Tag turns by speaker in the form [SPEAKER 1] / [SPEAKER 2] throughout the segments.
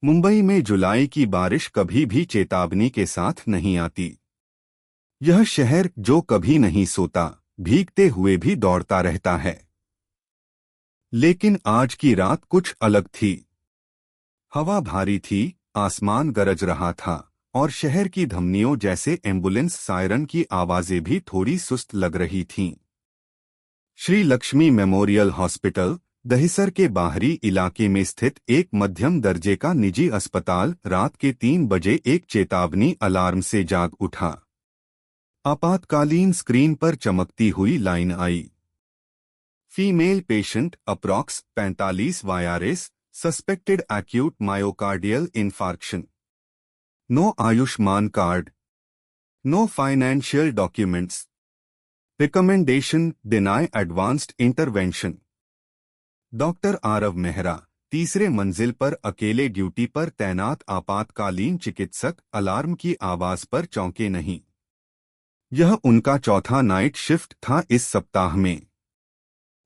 [SPEAKER 1] मुंबई में जुलाई की बारिश कभी भी चेतावनी के साथ नहीं आती। यह शहर जो कभी नहीं सोता, भीगते हुए भी दौड़ता रहता है। लेकिन आज की रात कुछ अलग थी। हवा भारी थी, आसमान गरज रहा था और शहर की धमनियों जैसे एम्बुलेंस सायरन की आवाजें भी थोड़ी सुस्त लग रही थीं। श्री लक्ष्मी मेमोरियल हॉस्पिटल, दहिसर के बाहरी इलाके में स्थित एक मध्यम दर्जे का निजी अस्पताल रात के 3 बजे एक चेतावनी अलार्म से जाग उठा। आपातकालीन स्क्रीन पर चमकती हुई लाइन आई। Female patient approx 45 virus, suspected acute myocardial infarction. No Ayushman card, no financial documents, recommendation deny advanced intervention. Doctor Aarav Mehra, तीसरे मंजिल पर अकेले ड्यूटी पर तैनात आपातकालीन चिकित्सक, अलार्म की आवाज पर चौंके नहीं। यह उनका चौथा नाइट शिफ्ट था इस सप्ताह में।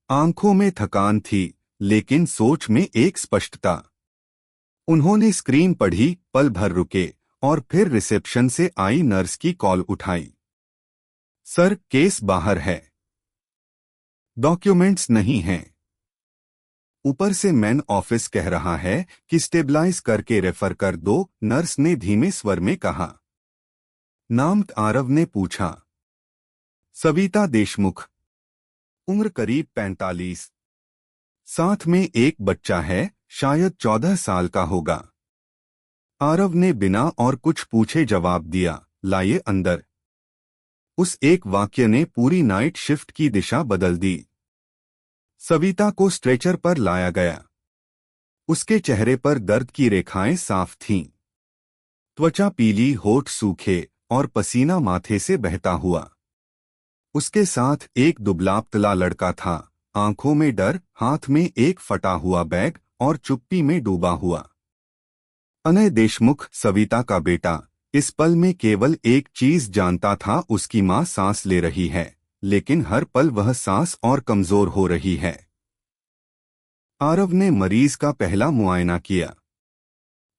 [SPEAKER 1] आंखों में थकान थी, लेकिन सोच में एक स्पष्टता। उन्होंने स्क्रीन पढ़ी, पल भर रुके और फिर रिसेप्शन से आई नर्स की कॉल उठाई। सर, केस बाहर है, डॉक्यूमेंट्स नहीं हैं। ऊपर से मैन ऑफिस कह रहा है कि स्टेबलाइज करके रेफर कर दो, नर्स ने धीमे स्वर में कहा। नाम आरव ने पूछा। सविता देशमुख, उम्र करीब 45, साथ में एक बच्चा है, शायद 14 साल का होगा। आरव ने बिना और कुछ पूछे जवाब दिया, लाइए अंदर। उस एक वाक्य ने पूरी नाइट शिफ्ट की दिशा बदल दी। सविता को स्ट्रेचर पर लाया गया। उसके चेहरे पर दर्द की रेखाएं साफ थीं। त्वचा पीली, होठ सूखे और पसीना माथे से बहता हुआ। उसके साथ एक दुबला-पतला लड़का था, आंखों में डर, हाथ में एक फटा हुआ बैग और चुप्पी में डूबा हुआ। अनय देशमुख, सविता का बेटा, इस पल में केवल एक चीज जानता था, उसकी मां सांस ले रही है, लेकिन हर पल वह सांस और कमजोर हो रही है। आरव ने मरीज का पहला मुआयना किया।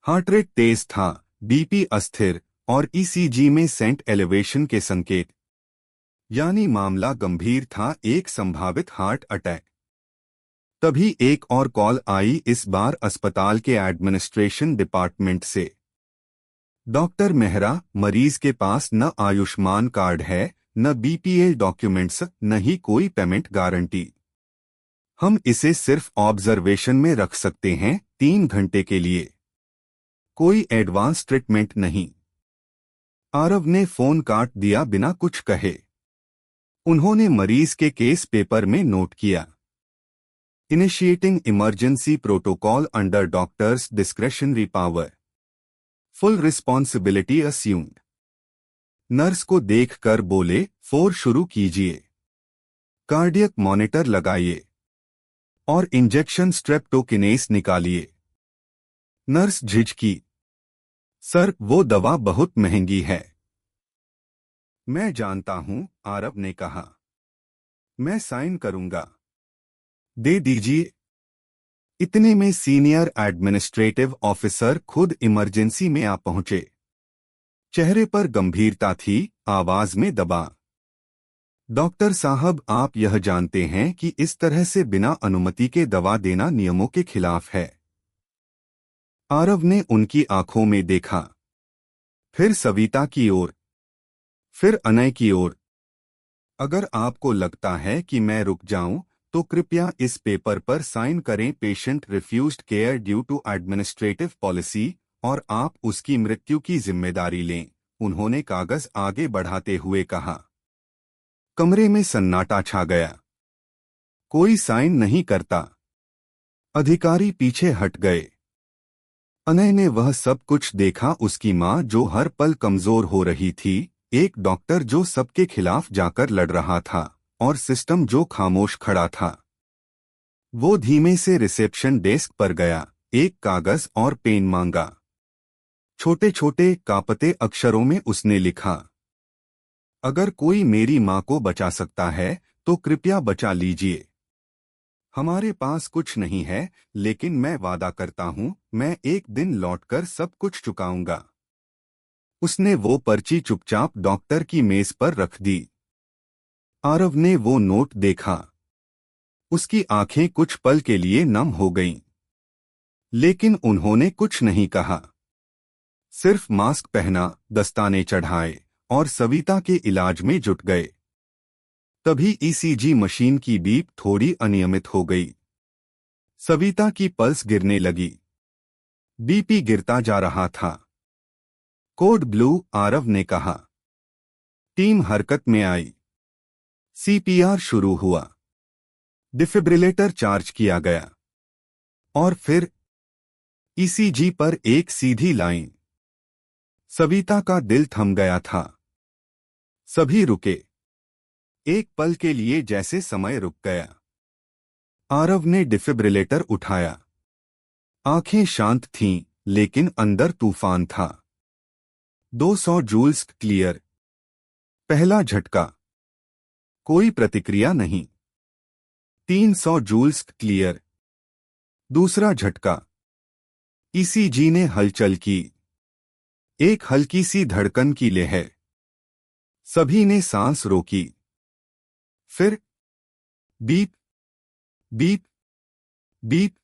[SPEAKER 1] हार्ट रेट तेज था, बीपी अस्थिर और ईसीजी में सेंट एलिवेशन के संकेत, यानी मामला गंभीर था, एक संभावित हार्ट अटैक। तभी एक और कॉल आई, इस बार अस्पताल के एडमिनिस्ट्रेशन डिपार्टमेंट से। डॉक्टर मेहरा, मरीज के पास न आयुष्मान कार्ड है, न बीपीएल डॉक्यूमेंट्स, न ही कोई पेमेंट गारंटी। हम इसे सिर्फ ऑब्जर्वेशन में रख सकते हैं, 3 घंटे के लिए। कोई एडवांस ट्रीटमेंट नहीं। आरव ने फोन काट दिया बिना कुछ कहे। उन्होंने मरीज के केस पेपर में नोट किया। Initiating emergency protocol under doctors discretionary power, full responsibility assumed. Nurse को देखकर बोले, 4 शुरू कीजिए, कार्डियक मॉनिटर लगाइए और इंजेक्शन स्ट्रेप्टोकिनेस निकालिए। नर्स झिझकी। सर, वो दवा बहुत महंगी है। मैं जानता हूं, आरव ने कहा। मैं साइन करूंगा। दे दीजिए। इतने में सीनियर एडमिनिस्ट्रेटिव ऑफिसर खुद इमरजेंसी में आ पहुंचे। चेहरे पर गंभीरता थी, आवाज में दबाव। डॉक्टर साहब, आप यह जानते हैं कि इस तरह से बिना अनुमति के दवा देना नियमों के खिलाफ है। आरव ने उनकी आंखों में देखा, फिर सविता की ओर, फिर अनय की ओर। अगर आपको लगता है कि मैं रुक जाऊं, तो कृपया इस पेपर पर साइन करें, patient refused care due to administrative policy, और आप उसकी मृत्यु की जिम्मेदारी लें, उन्होंने कागज आगे बढ़ाते हुए कहा। कमरे में सन्नाटा छा गया। कोई साइन नहीं करता। अधिकारी पीछे हट गए। अनय ने वह सब कुछ देखा, उसकी मां जो हर पल कमजोर हो रही थी, एक डॉक्टर जो सबके खिलाफ जाकर लड़ रहा था, और सिस्टम जो खामोश खड़ा था। वो धीमे से रिसेप्शन डेस्क पर गया, एक कागज और पेन मांगा। छोटे छोटे कांपते अक्षरों में उसने लिखा, अगर कोई मेरी मां को बचा सकता है, तो कृपया बचा लीजिए। हमारे पास कुछ नहीं है, लेकिन मैं वादा करता हूं मैं एक दिन लौटकर सब कुछ चुकाऊंगा। उसने वो पर्ची चुपचाप डॉक्टर की मेज पर रख दी। आरव ने वो नोट देखा। उसकी आंखें कुछ पल के लिए नम हो गईं। लेकिन उन्होंने कुछ नहीं कहा। सिर्फ मास्क पहना, दस्ताने चढ़ाए और सविता के इलाज में जुट गए। तभी ईसीजी मशीन की बीप थोड़ी अनियमित हो गई। सविता की पल्स गिरने लगी। बीपी गिरता जा रहा था। कोड ब्लू, आरव ने कहा। टीम हरकत में आई। सीपीआर शुरू हुआ। डिफिब्रिलेटर चार्ज किया गया। और फिर ईसीजी पर एक सीधी लाइन। सविता का दिल थम गया था। सभी रुके। एक पल के लिए जैसे समय रुक गया। आरव ने डिफिब्रिलेटर उठाया। आंखें शांत थीं, लेकिन अंदर तूफान था। 200 जूल्स क्लियर। पहला झटका। कोई प्रतिक्रिया नहीं। 300 जूल्स क्लियर। दूसरा झटका। ईसीजी ने हलचल की। एक हल्की सी धड़कन की लहर। सभी ने सांस रोकी। फिर बीप बीप बीप।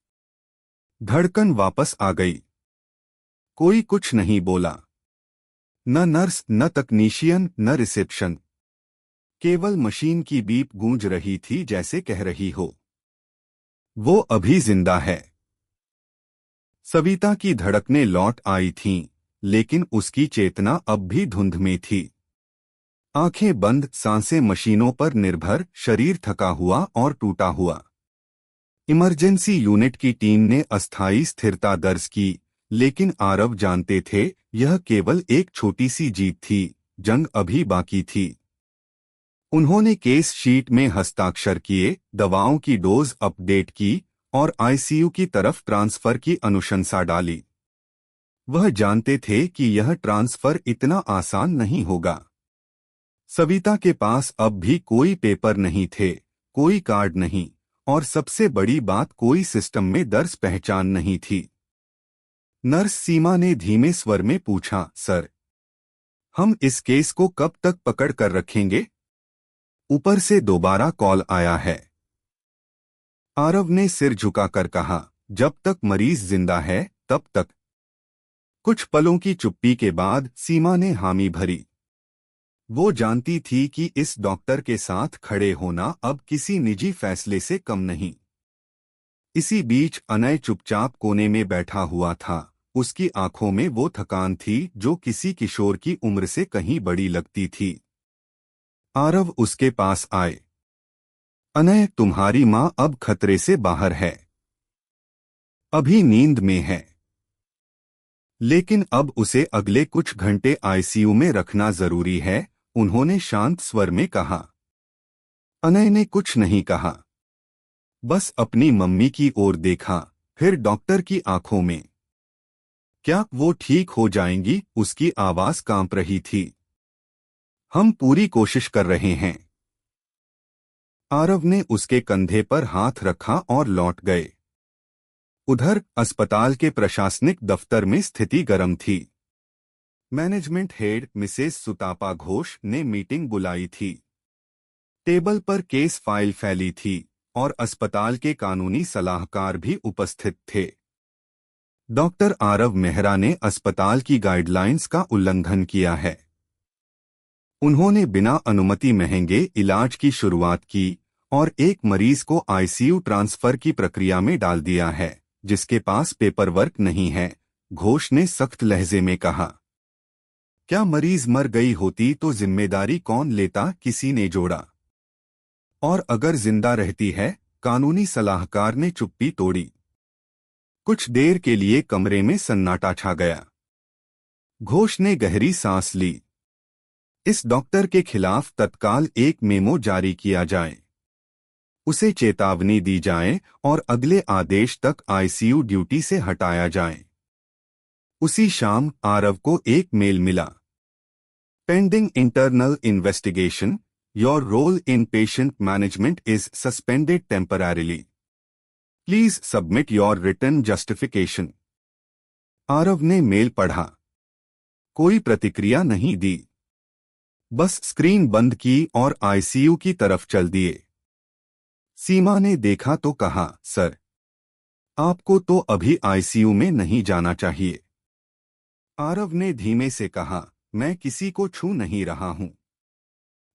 [SPEAKER 1] धड़कन वापस आ गई। कोई कुछ नहीं बोला। न नर्स, न तकनीशियन, न रिसेप्शन। केवल मशीन की बीप गूंज रही थी, जैसे कह रही हो, वो अभी जिंदा है। सविता की धड़कनें लौट आई थीं, लेकिन उसकी चेतना अब भी धुंध में थी। आंखें बंद, सांसें मशीनों पर निर्भर, शरीर थका हुआ और टूटा हुआ। इमरजेंसी यूनिट की टीम ने अस्थायी स्थिरता दर्ज की, लेकिन आरव जानते थे यह केवल एक छोटी सी जीत थी। जंग अभी बाकी थी। उन्होंने केस शीट में हस्ताक्षर किए, दवाओं की डोज अपडेट की और आईसीयू की तरफ ट्रांसफर की अनुशंसा डाली। वह जानते थे कि यह ट्रांसफर इतना आसान नहीं होगा। सविता के पास अब भी कोई पेपर नहीं थे, कोई कार्ड नहीं, और सबसे बड़ी बात, कोई सिस्टम में दर्ज पहचान नहीं थी। नर्स सीमा ने धीमे स्वर में पूछा, सर, हम इस केस को कब तक पकड़ कर रखेंगे? ऊपर से दोबारा कॉल आया है। आरव ने सिर झुकाकर कहा, जब तक मरीज जिंदा है तब तक। कुछ पलों की चुप्पी के बाद सीमा ने हामी भरी। वो जानती थी कि इस डॉक्टर के साथ खड़े होना अब किसी निजी फैसले से कम नहीं। इसी बीच अनय चुपचाप कोने में बैठा हुआ था। उसकी आंखों में वो थकान थी जो किसी किशोर की उम्र से कहीं बड़ी लगती थी। आरव उसके पास आए। अनय, तुम्हारी मां अब खतरे से बाहर है। अभी नींद में है, लेकिन अब उसे अगले कुछ घंटे आईसीयू में रखना जरूरी है, उन्होंने शांत स्वर में कहा। अनय ने कुछ नहीं कहा, बस अपनी मम्मी की ओर देखा, फिर डॉक्टर की आंखों में। क्या वो ठीक हो जाएंगी? उसकी आवाज कांप रही थी। हम पूरी कोशिश कर रहे हैं। आरव ने उसके कंधे पर हाथ रखा और लौट गए। उधर अस्पताल के प्रशासनिक दफ्तर में स्थिति गर्म थी। Management head Mrs Sutapa Ghosh ने मीटिंग बुलाई थी। टेबल पर केस फाइल फैली थी और अस्पताल के कानूनी सलाहकार भी उपस्थित थे। डॉक्टर आरव मेहरा ने अस्पताल की गाइडलाइंस का उल्लंघन किया है। उन्होंने बिना अनुमति महंगे इलाज की शुरुआत की और एक मरीज को आईसीयू ट्रांसफर की प्रक्रिया में डाल दिया है, जिसके पास पेपर वर्क नहीं है, घोष ने सख्त लहजे में कहा। क्या मरीज मर गई होती तो जिम्मेदारी कौन लेता? किसी ने जोड़ा। और अगर जिंदा रहती है? कानूनी सलाहकार ने चुप्पी तोड़ी। कुछ देर के लिए कमरे में सन्नाटा छा गया। घोष ने गहरी सांस ली। इस डॉक्टर के खिलाफ तत्काल एक मेमो जारी किया जाए, उसे चेतावनी दी जाए और अगले आदेश तक आईसीयू ड्यूटी से हटाया जाए। उसी शाम आरव को एक मेल मिला। Pending internal investigation, your role in patient management is suspended temporarily. Please submit your written justification. Aarav ने मेल पढ़ा। कोई प्रतिक्रिया नहीं दी। बस स्क्रीन बंद की और आईसीयू की तरफ चल दिए। सीमा ने देखा तो कहा, सर, आपको तो अभी आईसीयू में नहीं जाना चाहिए। आरव ने धीमे से कहा, मैं किसी को छू नहीं रहा हूं।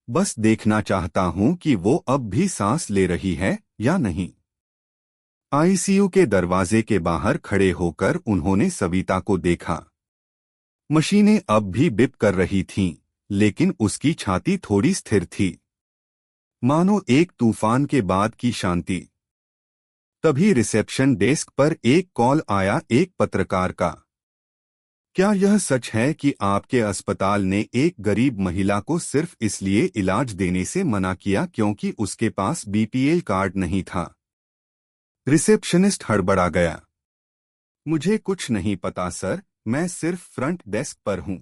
[SPEAKER 1] बस देखना चाहता हूं कि वो अब भी सांस ले रही है या नहीं। आईसीयू के दरवाजे के बाहर खड़े होकर उन्होंने सविता को देखा। मशीनें अब भी बिप कर रही थीं, लेकिन उसकी छाती थोड़ी स्थिर थी, मानो एक तूफान के बाद की शांति। तभी रिसेप्शन डेस्क पर एक कॉल आया, एक पत्रकार का। क्या यह सच है कि आपके अस्पताल ने एक गरीब महिला को सिर्फ इसलिए इलाज देने से मना किया क्योंकि उसके पास बीपीएल कार्ड नहीं था? रिसेप्शनिस्ट हड़बड़ा गया। मुझे कुछ नहीं पता सर, मैं सिर्फ फ्रंट डेस्क पर हूं।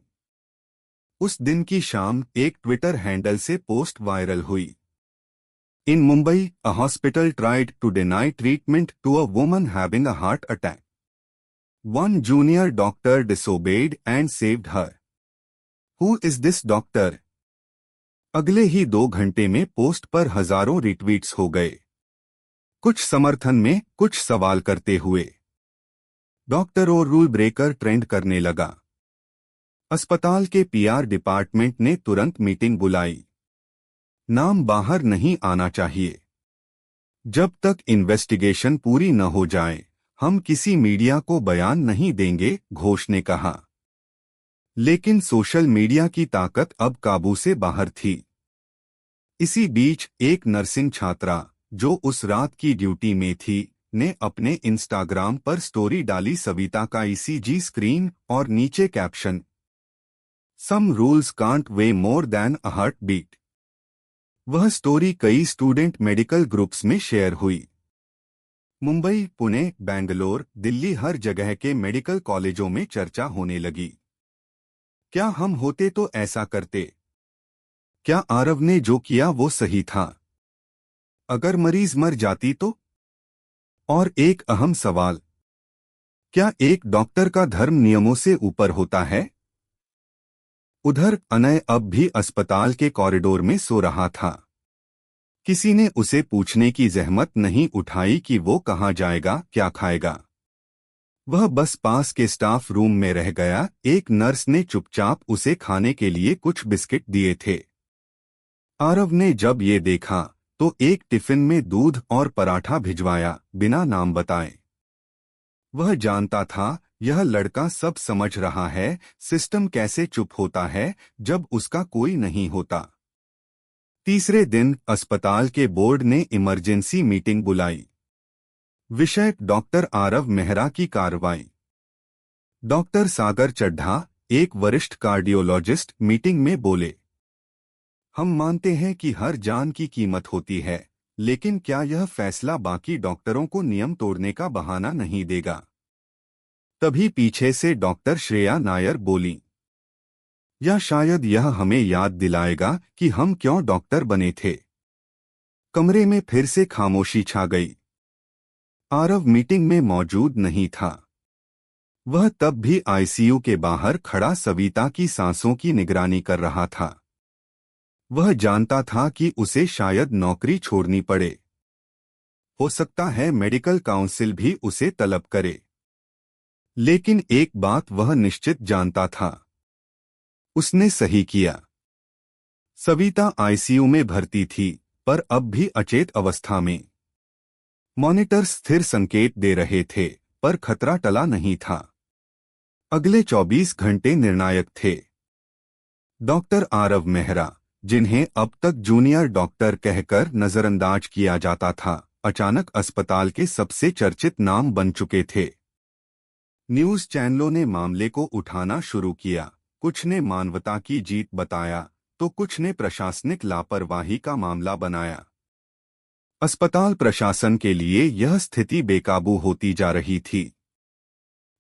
[SPEAKER 1] उस दिन की शाम एक ट्विटर हैंडल से पोस्ट वायरल हुई। In Mumbai, a hospital tried to deny treatment to a woman having a heart attack. One junior doctor disobeyed and saved her. Who is this doctor? अगले ही 2 घंटे में पोस्ट पर हजारों रिट्वीट्स हो गए, कुछ समर्थन में, कुछ सवाल करते हुए। डॉक्टर और रूल ब्रेकर ट्रेंड करने लगा। अस्पताल के पीआर डिपार्टमेंट ने तुरंत मीटिंग बुलाई। नाम बाहर नहीं आना चाहिए। जब तक इन्वेस्टिगेशन पूरी न हो जाए, हम किसी मीडिया को बयान नहीं देंगे, घोष ने कहा। लेकिन सोशल मीडिया की ताकत अब काबू से बाहर थी। इसी बीच एक नर्सिंग छात्रा, जो उस रात की ड्यूटी में थी, ने अपने इंस्टाग्राम पर स्टोरी डाली, सविता का ईसीजी स्क्रीन और नीचे caption, some rules can't weigh more than a heartbeat. वह स्टोरी कई स्टूडेंट मेडिकल ग्रुप्स में शेयर हुई। मुंबई, पुणे, बेंगलोर, दिल्ली, हर जगह के मेडिकल कॉलेजों में चर्चा होने लगी। क्या हम होते तो ऐसा करते? क्या आरव ने जो किया वो सही था? अगर मरीज मर जाती तो? और एक अहम सवाल, क्या एक डॉक्टर का धर्म नियमों से ऊपर होता है? उधर अनय अब भी अस्पताल के कॉरिडोर में सो रहा था। किसी ने उसे पूछने की जहमत नहीं उठाई कि वो कहाँ जाएगा, क्या खाएगा। वह बस पास के स्टाफ रूम में रह गया। एक नर्स ने चुपचाप उसे खाने के लिए कुछ बिस्किट दिए थे। आरव ने जब ये देखा तो एक टिफिन में दूध और पराठा भिजवाया, बिना नाम बताए। वह जानता था यह लड़का सब समझ रहा है, सिस्टम कैसे चुप होता है जब उसका कोई नहीं होता। तीसरे दिन अस्पताल के बोर्ड ने इमरजेंसी मीटिंग बुलाई। विषय, डॉक्टर आरव मेहरा की कार्रवाई। डॉक्टर सागर चड्ढा, एक वरिष्ठ कार्डियोलॉजिस्ट, मीटिंग में बोले, हम मानते हैं कि हर जान की कीमत होती है, लेकिन क्या यह फैसला बाकी डॉक्टरों को नियम तोड़ने का बहाना नहीं देगा? तभी पीछे से डॉक्टर श्रेया नायर बोली, या शायद यह हमें याद दिलाएगा कि हम क्यों डॉक्टर बने थे। कमरे में फिर से खामोशी छा गई। आरव मीटिंग में मौजूद नहीं था। वह तब भी आईसीयू के बाहर खड़ा सविता की सांसों की निगरानी कर रहा था। वह जानता था कि उसे शायद नौकरी छोड़नी पड़े। हो सकता है मेडिकल काउंसिल भी उसे तलब करे। लेकिन एक बात वह निश्चित जानता था, उसने सही किया। सविता आईसीयू में भर्ती थी, पर अब भी अचेत अवस्था में। मॉनिटर स्थिर संकेत दे रहे थे, पर खतरा टला नहीं था। अगले 24 घंटे निर्णायक थे। डॉक्टर आरव मेहरा, जिन्हें अब तक जूनियर डॉक्टर कहकर नजरअंदाज किया जाता था, अचानक अस्पताल के सबसे चर्चित नाम बन चुके थे। न्यूज चैनलों ने मामले को उठाना शुरू किया। कुछ ने मानवता की जीत बताया, तो कुछ ने प्रशासनिक लापरवाही का मामला बनाया। अस्पताल प्रशासन के लिए यह स्थिति बेकाबू होती जा रही थी।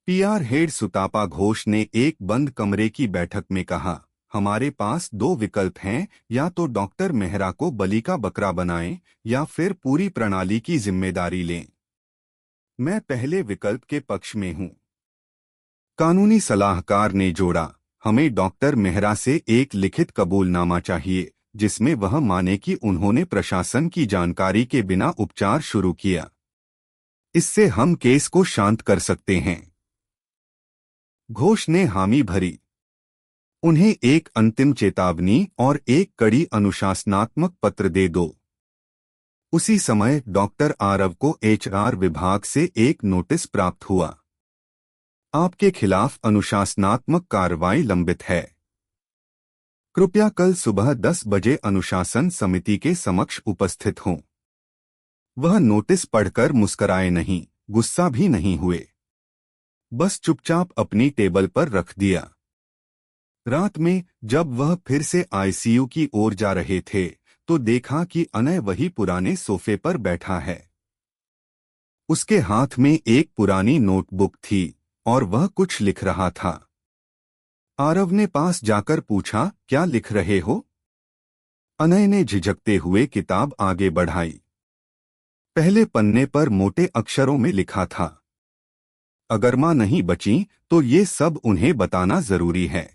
[SPEAKER 1] पीआर हेड सुतापा घोष ने एक बंद कमरे की बैठक में कहा, हमारे पास 2 विकल्प हैं, या तो डॉक्टर मेहरा को बलि का बकरा बनाएं या फिर पूरी प्रणाली की जिम्मेदारी लें। मैं पहले विकल्प के पक्ष में हूं। कानूनी सलाहकार ने जोड़ा, हमें डॉक्टर मेहरा से एक लिखित कबूलनामा चाहिए जिसमें वह माने कि उन्होंने प्रशासन की जानकारी के बिना उपचार शुरू किया। इससे हम केस को शांत कर सकते हैं। घोष ने हामी भरी। उन्हें एक अंतिम चेतावनी और एक कड़ी अनुशासनात्मक पत्र दे दो। उसी समय डॉक्टर आरव को एचआर विभाग से एक नोटिस प्राप्त हुआ। आपके खिलाफ अनुशासनात्मक कार्रवाई लंबित है। कृपया कल सुबह 10 बजे अनुशासन समिति के समक्ष उपस्थित हों। वह नोटिस पढ़कर मुस्कराए नहीं, गुस्सा भी नहीं हुए, बस चुपचाप अपनी टेबल पर रख दिया। रात में जब वह फिर से आईसीयू की ओर जा रहे थे तो देखा कि अनय वही पुराने सोफे पर बैठा है। उसके हाथ में एक पुरानी नोटबुक थी और वह कुछ लिख रहा था। आरव ने पास जाकर पूछा, क्या लिख रहे हो? अनय ने झिझकते हुए किताब आगे बढ़ाई। पहले पन्ने पर मोटे अक्षरों में लिखा था, अगर मां नहीं बची तो ये सब उन्हें बताना जरूरी है।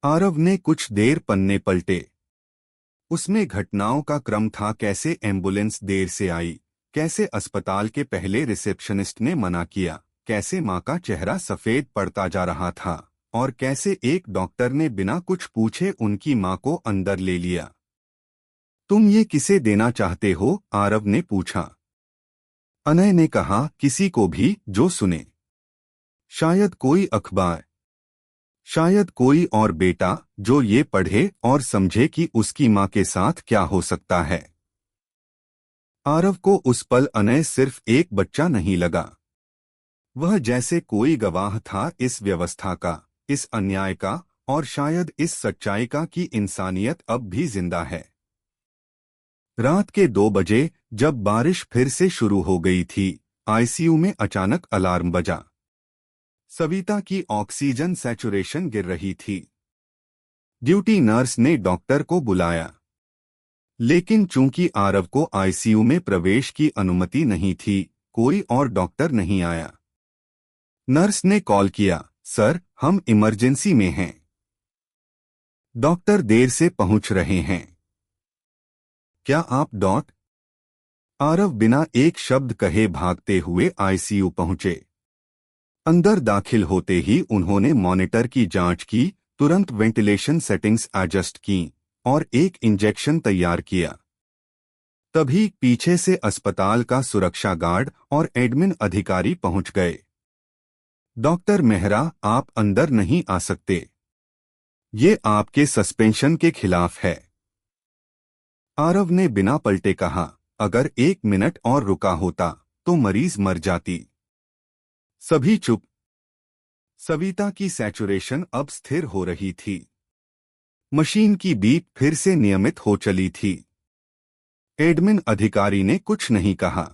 [SPEAKER 1] आरव ने कुछ देर पन्ने पलटे। उसमें घटनाओं का क्रम था, कैसे एम्बुलेंस देर से आई, कैसे अस्पताल के पहले रिसेप्शनिस्ट ने मना किया, कैसे मां का चेहरा सफेद पड़ता जा रहा था और कैसे एक डॉक्टर ने बिना कुछ पूछे उनकी मां को अंदर ले लिया। तुम ये किसे देना चाहते हो? आरव ने पूछा। अनय ने कहा, किसी को भी जो सुने। शायद कोई अखबार, शायद कोई और बेटा जो ये पढ़े और समझे कि उसकी मां के साथ क्या हो सकता है। आरव को उस पल अनय सिर्फ एक बच्चा नहीं लगा। वह जैसे कोई गवाह था इस व्यवस्था का, इस अन्याय का और शायद इस सच्चाई का कि इंसानियत अब भी जिंदा है। रात के 2 बजे जब बारिश फिर से शुरू हो गई थी, आईसीयू में अचानक अलार्म बजा। सविता की ऑक्सीजन सैचुरेशन गिर रही थी। ड्यूटी नर्स ने डॉक्टर को बुलाया, लेकिन चूंकि आरव को आईसीयू में प्रवेश की अनुमति नहीं थी, कोई और डॉक्टर नहीं आया। नर्स ने कॉल किया, सर हम इमरजेंसी में हैं। डॉक्टर देर से पहुंच रहे हैं। क्या आप आरव बिना एक शब्द कहे भागते हुए आईसीयू पहुंचे। अंदर दाखिल होते ही उन्होंने मॉनिटर की जांच की, तुरंत वेंटिलेशन सेटिंग्स एडजस्ट की और एक इंजेक्शन तैयार किया। तभी पीछे से अस्पताल का सुरक्षा गार्ड और एडमिन अधिकारी पहुंच गए। डॉक्टर मेहरा, आप अंदर नहीं आ सकते। ये आपके सस्पेंशन के खिलाफ है। आरव ने बिना पलटे कहा, अगर 1 मिनट और रुका होता तो मरीज मर जाती। सभी चुप। सविता की सैचुरेशन अब स्थिर हो रही थी। मशीन की बीप फिर से नियमित हो चली थी। एडमिन अधिकारी ने कुछ नहीं कहा,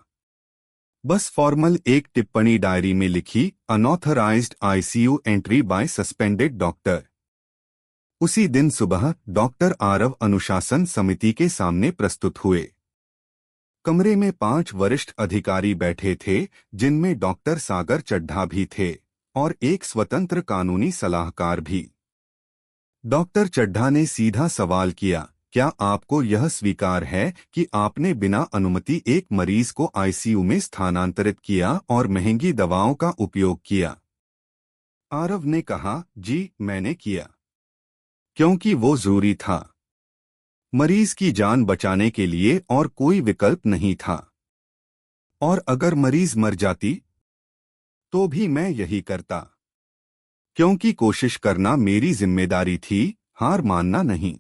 [SPEAKER 1] बस फॉर्मल एक टिप्पणी डायरी में लिखी, unauthorised ICU entry by suspended doctor. उसी दिन सुबह डॉक्टर आरव अनुशासन समिति के सामने प्रस्तुत हुए। कमरे में 5 वरिष्ठ अधिकारी बैठे थे, जिनमें डॉक्टर सागर चड्ढा भी थे और एक स्वतंत्र कानूनी सलाहकार भी। डॉक्टर चड्ढा ने सीधा सवाल किया, क्या आपको यह स्वीकार है कि आपने बिना अनुमति एक मरीज को आईसीयू में स्थानांतरित किया और महंगी दवाओं का उपयोग किया? आरव ने कहा, जी मैंने किया, क्योंकि वो जरूरी था। मरीज की जान बचाने के लिए और कोई विकल्प नहीं था। और अगर मरीज मर जाती तो भी मैं यही करता, क्योंकि कोशिश करना मेरी जिम्मेदारी थी, हार मानना नहीं।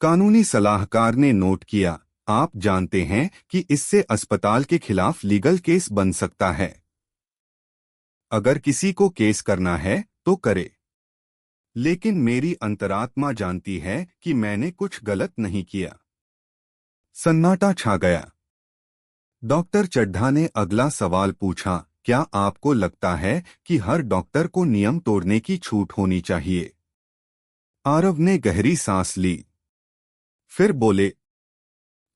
[SPEAKER 1] कानूनी सलाहकार ने नोट किया, आप जानते हैं कि इससे अस्पताल के खिलाफ लीगल केस बन सकता है। अगर किसी को केस करना है तो करे, लेकिन मेरी अंतरात्मा जानती है कि मैंने कुछ गलत नहीं किया। सन्नाटा छा गया। डॉक्टर चड्ढा ने अगला सवाल पूछा, क्या आपको लगता है कि हर डॉक्टर को नियम तोड़ने की छूट होनी चाहिए? आरव ने गहरी सांस ली, फिर बोले,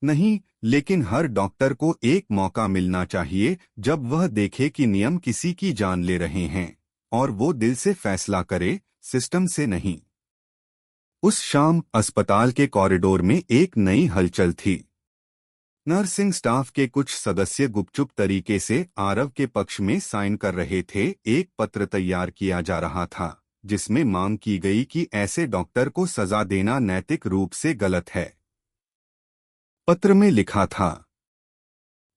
[SPEAKER 1] नहीं, लेकिन हर डॉक्टर को एक मौका मिलना चाहिए जब वह देखे कि नियम किसी की जान ले रहे हैं, और वो दिल से फैसला करे, सिस्टम से नहीं। उस शाम अस्पताल के कॉरिडोर में एक नई हलचल थी। नर्सिंग स्टाफ के कुछ सदस्य गुपचुप तरीके से आरव के पक्ष में साइन कर रहे थे। एक पत्र तैयार किया जा रहा था जिसमें मांग की गई कि ऐसे डॉक्टर को सजा देना नैतिक रूप से गलत है। पत्र में लिखा था,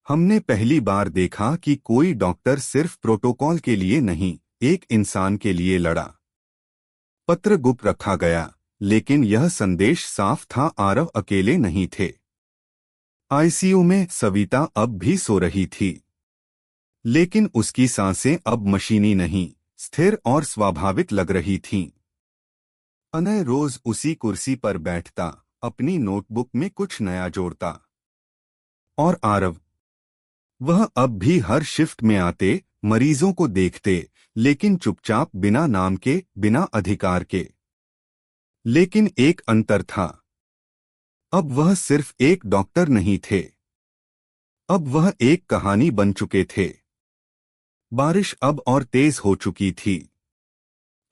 [SPEAKER 1] हमने पहली बार देखा कि कोई डॉक्टर सिर्फ प्रोटोकॉल के लिए नहीं, एक इंसान के लिए लड़ा। पत्र गुप्त रखा गया, लेकिन यह संदेश साफ था, आरव अकेले नहीं थे। आईसीयू में सविता अब भी सो रही थी, लेकिन उसकी सांसें अब मशीनी नहीं, स्थिर और स्वाभाविक लग रही थीं। अनय रोज उसी कुर्सी पर बैठता, अपनी नोटबुक में कुछ नया जोड़ता। और आरव, वह अब भी हर शिफ्ट में आते, मरीजों को देखते, लेकिन चुपचाप, बिना नाम के, बिना अधिकार के। लेकिन एक अंतर था, अब वह सिर्फ एक डॉक्टर नहीं थे, अब वह एक कहानी बन चुके थे। बारिश अब और तेज हो चुकी थी।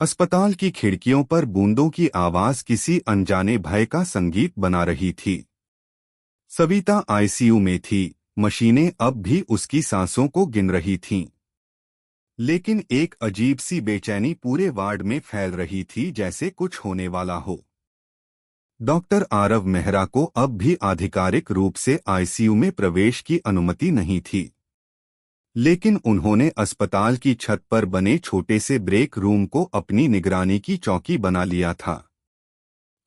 [SPEAKER 1] अस्पताल की खिड़कियों पर बूंदों की आवाज किसी अनजाने भय का संगीत बना रही थी। सविता आईसीयू में थी, मशीनें अब भी उसकी सांसों को गिन रही थीं। लेकिन एक अजीब सी बेचैनी पूरे वार्ड में फैल रही थी, जैसे कुछ होने वाला हो। डॉक्टर आरव मेहरा को अब भी आधिकारिक रूप से आईसीयू में प्रवेश की अनुमति नहीं थी, लेकिन उन्होंने अस्पताल की छत पर बने छोटे से ब्रेक रूम को अपनी निगरानी की चौकी बना लिया था।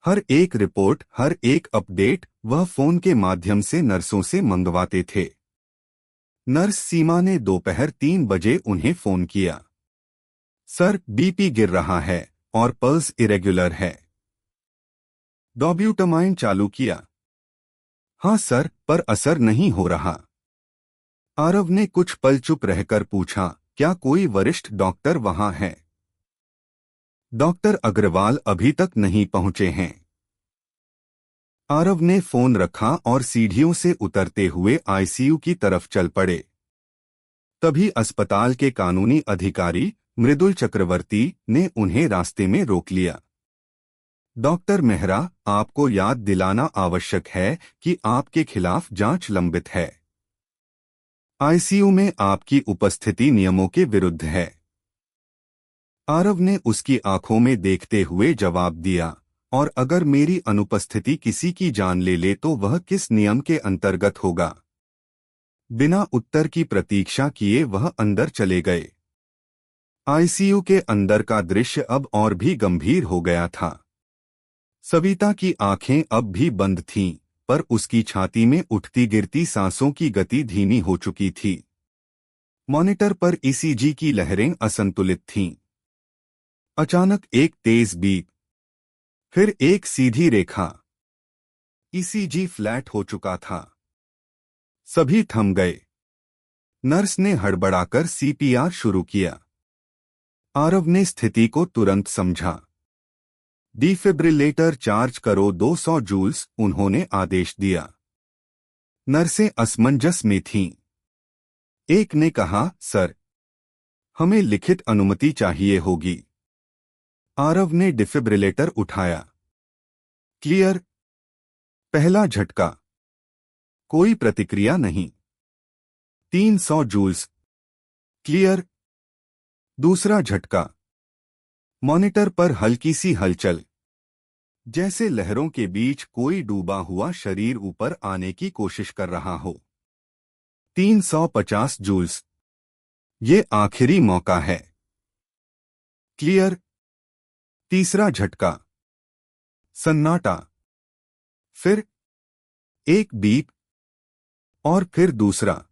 [SPEAKER 1] हर एक रिपोर्ट, हर एक अपडेट वह फोन के माध्यम से नर्सों से मंगवाते थे। नर्स सीमा ने दोपहर 3 बजे उन्हें फोन किया। सर, बीपी गिर रहा है और पल्स इरेगुलर है। डॉब्यूटामाइन चालू किया? हाँ सर, पर असर नहीं हो रहा। आरव ने कुछ पल चुप रहकर पूछा, क्या कोई वरिष्ठ डॉक्टर वहां है? डॉक्टर अग्रवाल अभी तक नहीं पहुंचे हैं। आरव ने फोन रखा और सीढ़ियों से उतरते हुए आईसीयू की तरफ चल पड़े। तभी अस्पताल के कानूनी अधिकारी मृदुल चक्रवर्ती ने उन्हें रास्ते में रोक लिया। डॉक्टर मेहरा, आपको याद दिलाना आवश्यक है कि आपके खिलाफ जांच लंबित है। आईसीयू में आपकी उपस्थिति नियमों के विरुद्ध है। आरव ने उसकी आंखों में देखते हुए जवाब दिया, और अगर मेरी अनुपस्थिति किसी की जान ले ले तो वह किस नियम के अंतर्गत होगा? बिना उत्तर की प्रतीक्षा किए वह अंदर चले गए। आईसीयू के अंदर का दृश्य अब और भी गंभीर हो गया था। सविता की आंखें अब भी बंद थीं, पर उसकी छाती में उठती गिरती सांसों की गति धीमी हो चुकी थी। मॉनिटर पर ईसीजी की लहरें असंतुलित थीं। अचानक एक तेज बीप, फिर एक सीधी रेखा। ईसीजी फ्लैट हो चुका था। सभी थम गए। नर्स ने हड़बड़ाकर सीपीआर शुरू किया। आरव ने स्थिति को तुरंत समझा। डिफिब्रिलेटर चार्ज करो 200 जूल्स, उन्होंने आदेश दिया। नर्सें असमंजस में थीं। एक ने कहा, सर, हमें लिखित अनुमति चाहिए होगी। आरव ने डिफिब्रिलेटर उठाया। क्लियर। पहला झटका, कोई प्रतिक्रिया नहीं। 300 जूल्स, क्लियर। दूसरा झटका, मॉनिटर पर हल्की सी हलचल, जैसे लहरों के बीच कोई डूबा हुआ शरीर ऊपर आने की कोशिश कर रहा हो। 350 जूल्स, ये आखिरी मौका है। क्लियर। तीसरा झटका, सन्नाटा, फिर एक बीप, और फिर दूसरा।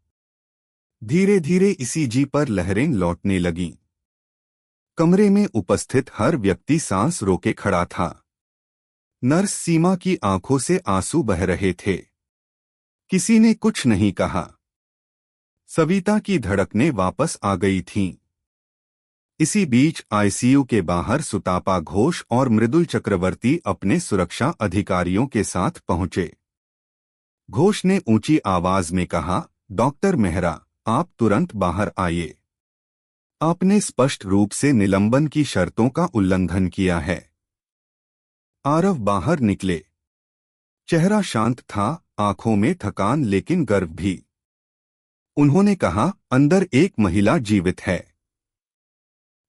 [SPEAKER 1] धीरे धीरे ईसीजी पर लहरें लौटने लगीं। कमरे में उपस्थित हर व्यक्ति सांस रोके खड़ा था। नर्स सीमा की आंखों से आंसू बह रहे थे। किसी ने कुछ नहीं कहा। सविता की धड़कनें वापस आ गई थीं। इसी बीच आईसीयू के बाहर सुतापा घोष और मृदुल चक्रवर्ती अपने सुरक्षा अधिकारियों के साथ पहुंचे। घोष ने ऊंची आवाज में कहा, डॉक्टर मेहरा, आप तुरंत बाहर आइए। आपने स्पष्ट रूप से निलंबन की शर्तों का उल्लंघन किया है। आरव बाहर निकले। चेहरा शांत था, आंखों में थकान लेकिन गर्व भी। उन्होंने कहा, अंदर एक महिला जीवित है।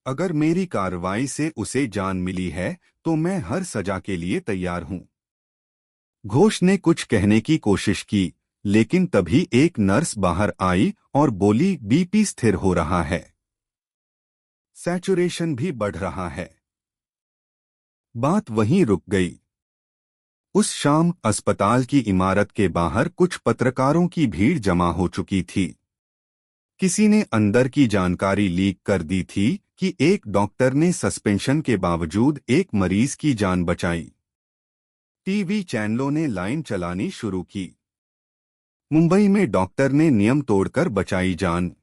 [SPEAKER 1] अगर मेरी कार्रवाई से उसे जान मिली है तो मैं हर सजा के लिए तैयार हूं। घोष ने कुछ कहने की कोशिश की, लेकिन तभी एक नर्स बाहर आई और बोली, बीपी स्थिर हो रहा है, सैचुरेशन भी बढ़ रहा है। बात वहीं रुक गई। उस शाम अस्पताल की इमारत के बाहर कुछ पत्रकारों की भीड़ जमा हो चुकी थी। किसी ने अंदर की जानकारी लीक कर दी थी कि एक डॉक्टर ने सस्पेंशन के बावजूद एक मरीज की जान बचाई। टीवी चैनलों ने लाइन चलानी शुरू की। मुंबई में डॉक्टर ने नियम तोड़कर बचाई जान।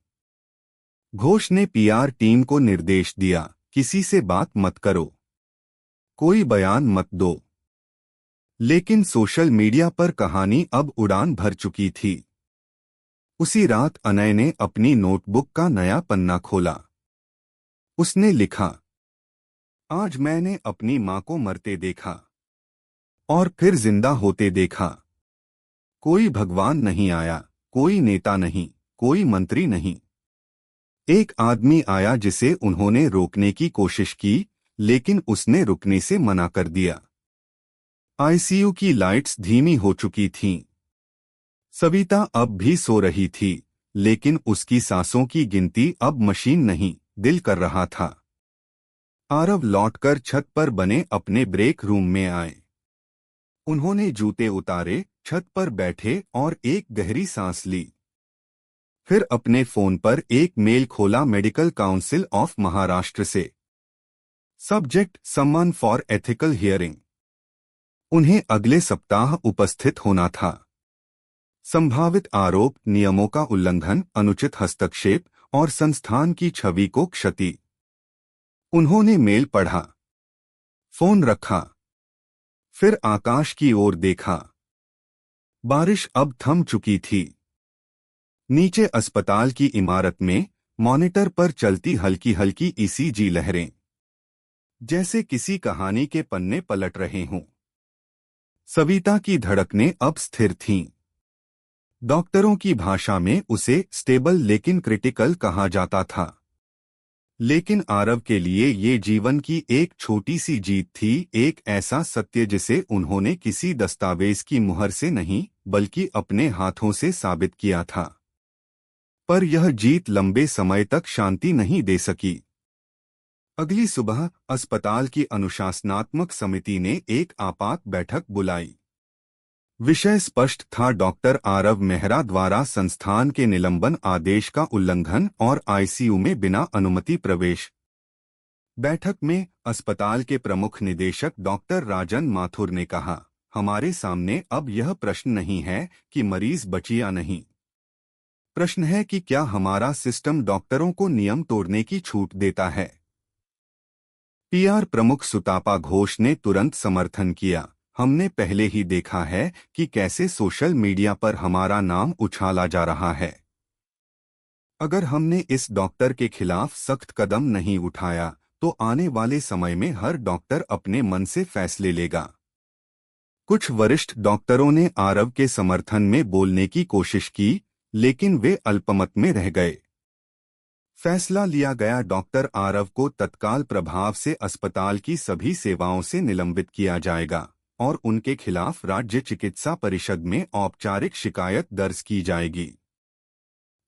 [SPEAKER 1] घोष ने पीआर टीम को निर्देश दिया, किसी से बात मत करो, कोई बयान मत दो। लेकिन सोशल मीडिया पर कहानी अब उड़ान भर चुकी थी। उसी रात अनय ने अपनी नोटबुक का नया पन्ना खोला। उसने लिखा, आज मैंने अपनी मां को मरते देखा और फिर जिंदा होते देखा। कोई भगवान नहीं आया, कोई नेता नहीं, कोई मंत्री नहीं। एक आदमी आया जिसे उन्होंने रोकने की कोशिश की, लेकिन उसने रुकने से मना कर दिया। आईसीयू की लाइट्स धीमी हो चुकी थीं। सविता अब भी सो रही थी, लेकिन उसकी सांसों की गिनती अब मशीन नहीं, दिल कर रहा था। आरव लौटकर छत पर बने अपने ब्रेक रूम में आए। उन्होंने जूते उतारे, छत पर बैठे और एक गहरी सांस ली। फिर अपने फोन पर एक मेल खोला, मेडिकल काउंसिल ऑफ महाराष्ट्र से। Subject, someone for ethical hearing. उन्हें अगले सप्ताह उपस्थित होना था। संभावित आरोप, नियमों का उल्लंघन, अनुचित हस्तक्षेप और संस्थान की छवि को क्षति। उन्होंने मेल पढ़ा, फोन रखा, फिर आकाश की ओर देखा। बारिश अब थम चुकी थी। नीचे अस्पताल की इमारत में मॉनिटर पर चलती हल्की हल्की ईसीजी लहरें, जैसे किसी कहानी के पन्ने पलट रहे हों। सविता की धड़कनें अब स्थिर थीं। डॉक्टरों की भाषा में उसे स्टेबल लेकिन क्रिटिकल कहा जाता था। लेकिन आरव के लिए ये जीवन की एक छोटी सी जीत थी, एक ऐसा सत्य जिसे उन्होंने किसी दस्तावेज की मुहर से नहीं, बल्कि अपने हाथों से साबित किया था। पर यह जीत लंबे समय तक शांति नहीं दे सकी। अगली सुबह अस्पताल की अनुशासनात्मक समिति ने एक आपात बैठक बुलाई। विषय स्पष्ट था, डॉक्टर आरव मेहरा द्वारा संस्थान के निलंबन आदेश का उल्लंघन और आईसीयू में बिना अनुमति प्रवेश। बैठक में अस्पताल के प्रमुख निदेशक डॉक्टर राजन माथुर ने कहा, हमारे सामने अब यह प्रश्न नहीं है कि मरीज बची या नहीं। प्रश्न है कि क्या हमारा सिस्टम डॉक्टरों को नियम तोड़ने की छूट देता है। पीआर प्रमुख सुतापा घोष ने तुरंत समर्थन किया, हमने पहले ही देखा है कि कैसे सोशल मीडिया पर हमारा नाम उछाला जा रहा है। अगर हमने इस डॉक्टर के खिलाफ सख्त कदम नहीं उठाया तो आने वाले समय में हर डॉक्टर अपने मन से फैसले लेगा। कुछ वरिष्ठ डॉक्टरों ने आरव के समर्थन में बोलने की कोशिश की, लेकिन वे अल्पमत में रह गए। फैसला लिया गया, डॉक्टर आरव को तत्काल प्रभाव से अस्पताल की सभी सेवाओं से निलंबित किया जाएगा और उनके खिलाफ राज्य चिकित्सा परिषद में औपचारिक शिकायत दर्ज की जाएगी।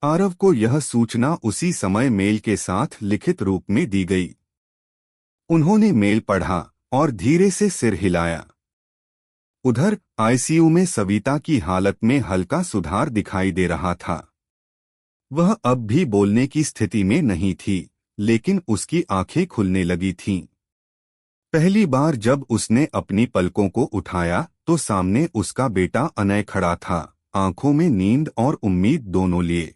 [SPEAKER 1] आरव को यह सूचना उसी समय मेल के साथ लिखित रूप में दी गई। उन्होंने मेल पढ़ा और धीरे से सिर हिलाया। उधर आईसीयू में सविता की हालत में हल्का सुधार दिखाई दे रहा था। वह अब भी बोलने की स्थिति में नहीं थी, लेकिन उसकी आंखें खुलने लगी थीं। पहली बार जब उसने अपनी पलकों को उठाया तो सामने उसका बेटा अनय खड़ा था, आंखों में नींद और उम्मीद दोनों लिए।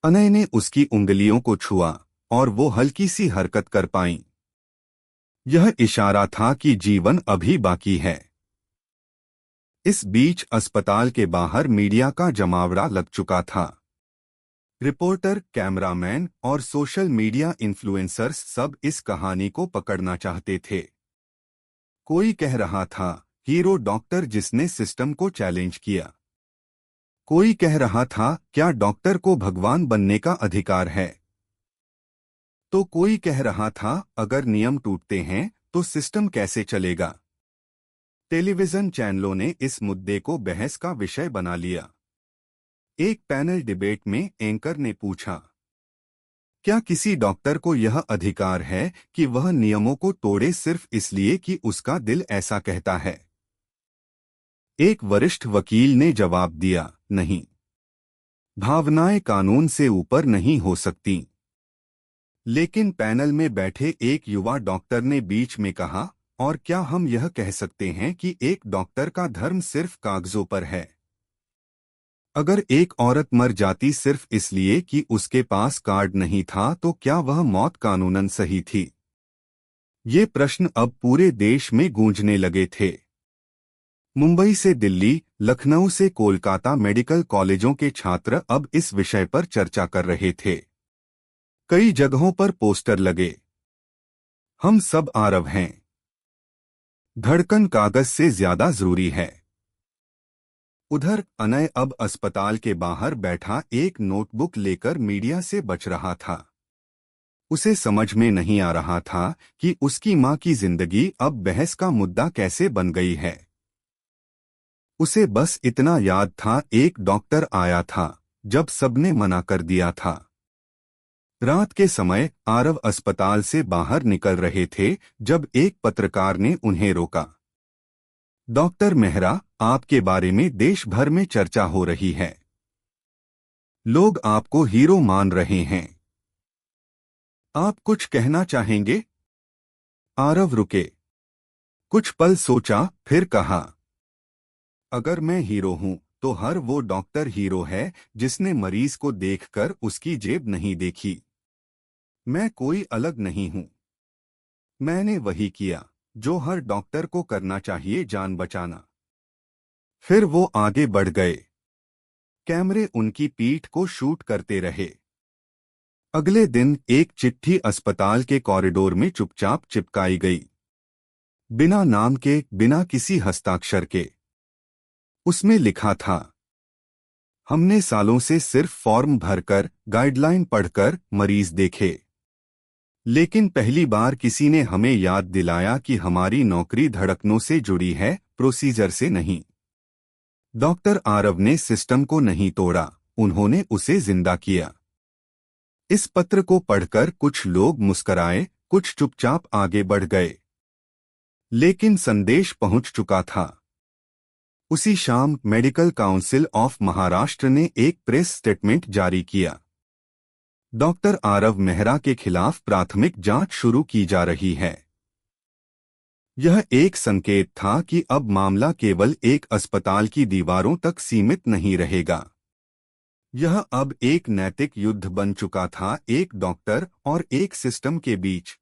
[SPEAKER 1] अनय ने उसकी उंगलियों को छुआ और वो हल्की सी हरकत कर पाई। यह इशारा था कि जीवन अभी बाकी है। इस बीच अस्पताल के बाहर मीडिया का जमावड़ा लग चुका था। रिपोर्टर, कैमरामैन और सोशल मीडिया इन्फ्लुएंसर्स सब इस कहानी को पकड़ना चाहते थे। कोई कह रहा था, हीरो डॉक्टर जिसने सिस्टम को चैलेंज किया। कोई कह रहा था, क्या डॉक्टर को भगवान बनने का अधिकार है? तो कोई कह रहा था, अगर नियम टूटते हैं तो सिस्टम कैसे चलेगा? टेलीविजन चैनलों ने इस मुद्दे को बहस का विषय बना लिया। एक पैनल डिबेट में एंकर ने पूछा, क्या किसी डॉक्टर को यह अधिकार है कि वह नियमों को तोड़े सिर्फ इसलिए कि उसका दिल ऐसा कहता है? एक वरिष्ठ वकील ने जवाब दिया, नहीं। भावनाएं कानून से ऊपर नहीं हो सकती। लेकिन पैनल में बैठे एक युवा डॉक्टर ने बीच में कहा, और क्या हम यह कह सकते हैं कि एक डॉक्टर का धर्म सिर्फ कागजों पर है? अगर एक औरत मर जाती सिर्फ इसलिए कि उसके पास कार्ड नहीं था तो क्या वह मौत कानूनन सही थी? ये प्रश्न अब पूरे देश में गूंजने लगे थे। मुंबई से दिल्ली, लखनऊ से कोलकाता मेडिकल कॉलेजों के छात्र अब इस विषय पर चर्चा कर रहे थे। कई जगहों पर पोस्टर लगे, हम सब आरव हैं, धड़कन कागज से ज्यादा जरूरी है। उधर अनय अब अस्पताल के बाहर बैठा एक नोटबुक लेकर मीडिया से बच रहा था। उसे समझ में नहीं आ रहा था कि उसकी मां की जिंदगी अब बहस का मुद्दा कैसे बन गई है। उसे बस इतना याद था, एक डॉक्टर आया था जब सबने मना कर दिया था। रात के समय आरव अस्पताल से बाहर निकल रहे थे जब एक पत्रकार ने उन्हें रोका। डॉक्टर मेहरा, आपके बारे में देश भर में चर्चा हो रही है। लोग आपको हीरो मान रहे हैं। आप कुछ कहना चाहेंगे? आरव रुके। कुछ पल सोचा, फिर कहा, अगर मैं हीरो हूं तो हर वो डॉक्टर हीरो है जिसने मरीज को देखकर उसकी जेब नहीं देखी। मैं कोई अलग नहीं हूं। मैंने वही किया जो हर डॉक्टर को करना चाहिए, जान बचाना। फिर वो आगे बढ़ गए। कैमरे उनकी पीठ को शूट करते रहे। अगले दिन एक चिट्ठी अस्पताल के कॉरिडोर में चुपचाप चिपकाई गई, बिना नाम के, बिना किसी हस्ताक्षर के। उसमें लिखा था, हमने सालों से सिर्फ फॉर्म भरकर, गाइडलाइन पढ़कर मरीज देखे, लेकिन पहली बार किसी ने हमें याद दिलाया कि हमारी नौकरी धड़कनों से जुड़ी है, प्रोसीजर से नहीं। डॉक्टर आरव ने सिस्टम को नहीं तोड़ा, उन्होंने उसे जिंदा किया। इस पत्र को पढ़कर कुछ लोग मुस्कराए, कुछ चुपचाप आगे बढ़ गए। लेकिन संदेश पहुंच चुका था। उसी शाम मेडिकल काउंसिल ऑफ महाराष्ट्र ने एक प्रेस स्टेटमेंट जारी किया। डॉक्टर आरव मेहरा के खिलाफ प्राथमिक जांच शुरू की जा रही है। यह एक संकेत था कि अब मामला केवल एक अस्पताल की दीवारों तक सीमित नहीं रहेगा। यह अब एक नैतिक युद्ध बन चुका था, एक डॉक्टर और एक सिस्टम के बीच।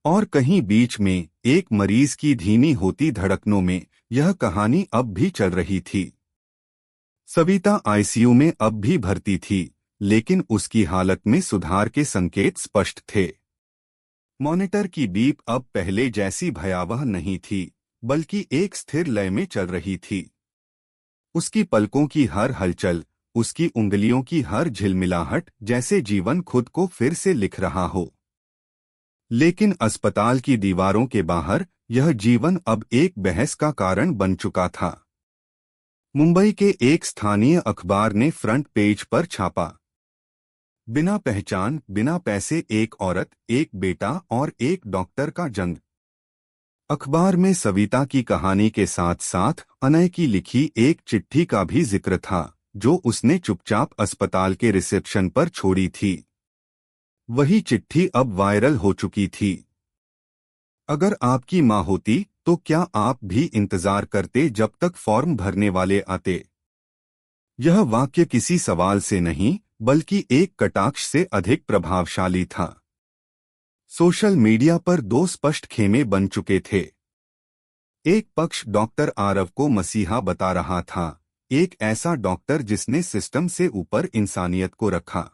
[SPEAKER 1] और कहीं बीच में एक मरीज की धीमी होती धड़कनों में यह कहानी अब भी चल रही थी। सविता आईसीयू में अब भी भर्ती थी, लेकिन उसकी हालत में सुधार के संकेत स्पष्ट थे। मॉनिटर की बीप अब पहले जैसी भयावह नहीं थी, बल्कि एक स्थिर लय में चल रही थी। उसकी पलकों की हर हलचल, उसकी उंगलियों की हर झिलमिलाहट, जैसे जीवन खुद को फिर से लिख रहा हो। लेकिन अस्पताल की दीवारों के बाहर यह जीवन अब एक बहस का कारण बन चुका था। मुंबई के एक स्थानीय अखबार ने फ्रंट पेज पर छापा, बिना पहचान, बिना पैसे, एक औरत, एक बेटा और एक डॉक्टर का जंग। अखबार में सविता की कहानी के साथ साथ अनय की लिखी एक चिट्ठी का भी जिक्र था, जो उसने चुपचाप अस्पताल के रिसेप्शन पर छोड़ी थी। वही चिट्ठी अब वायरल हो चुकी थी। अगर आपकी मां होती तो क्या आप भी इंतजार करते जब तक फॉर्म भरने वाले आते? यह वाक्य किसी सवाल से नहीं, बल्कि एक कटाक्ष से अधिक प्रभावशाली था। सोशल मीडिया पर दो स्पष्ट खेमे बन चुके थे। एक पक्ष डॉक्टर आरव को मसीहा बता रहा था, एक ऐसा डॉक्टर जिसने सिस्टम से ऊपर इंसानियत को रखा।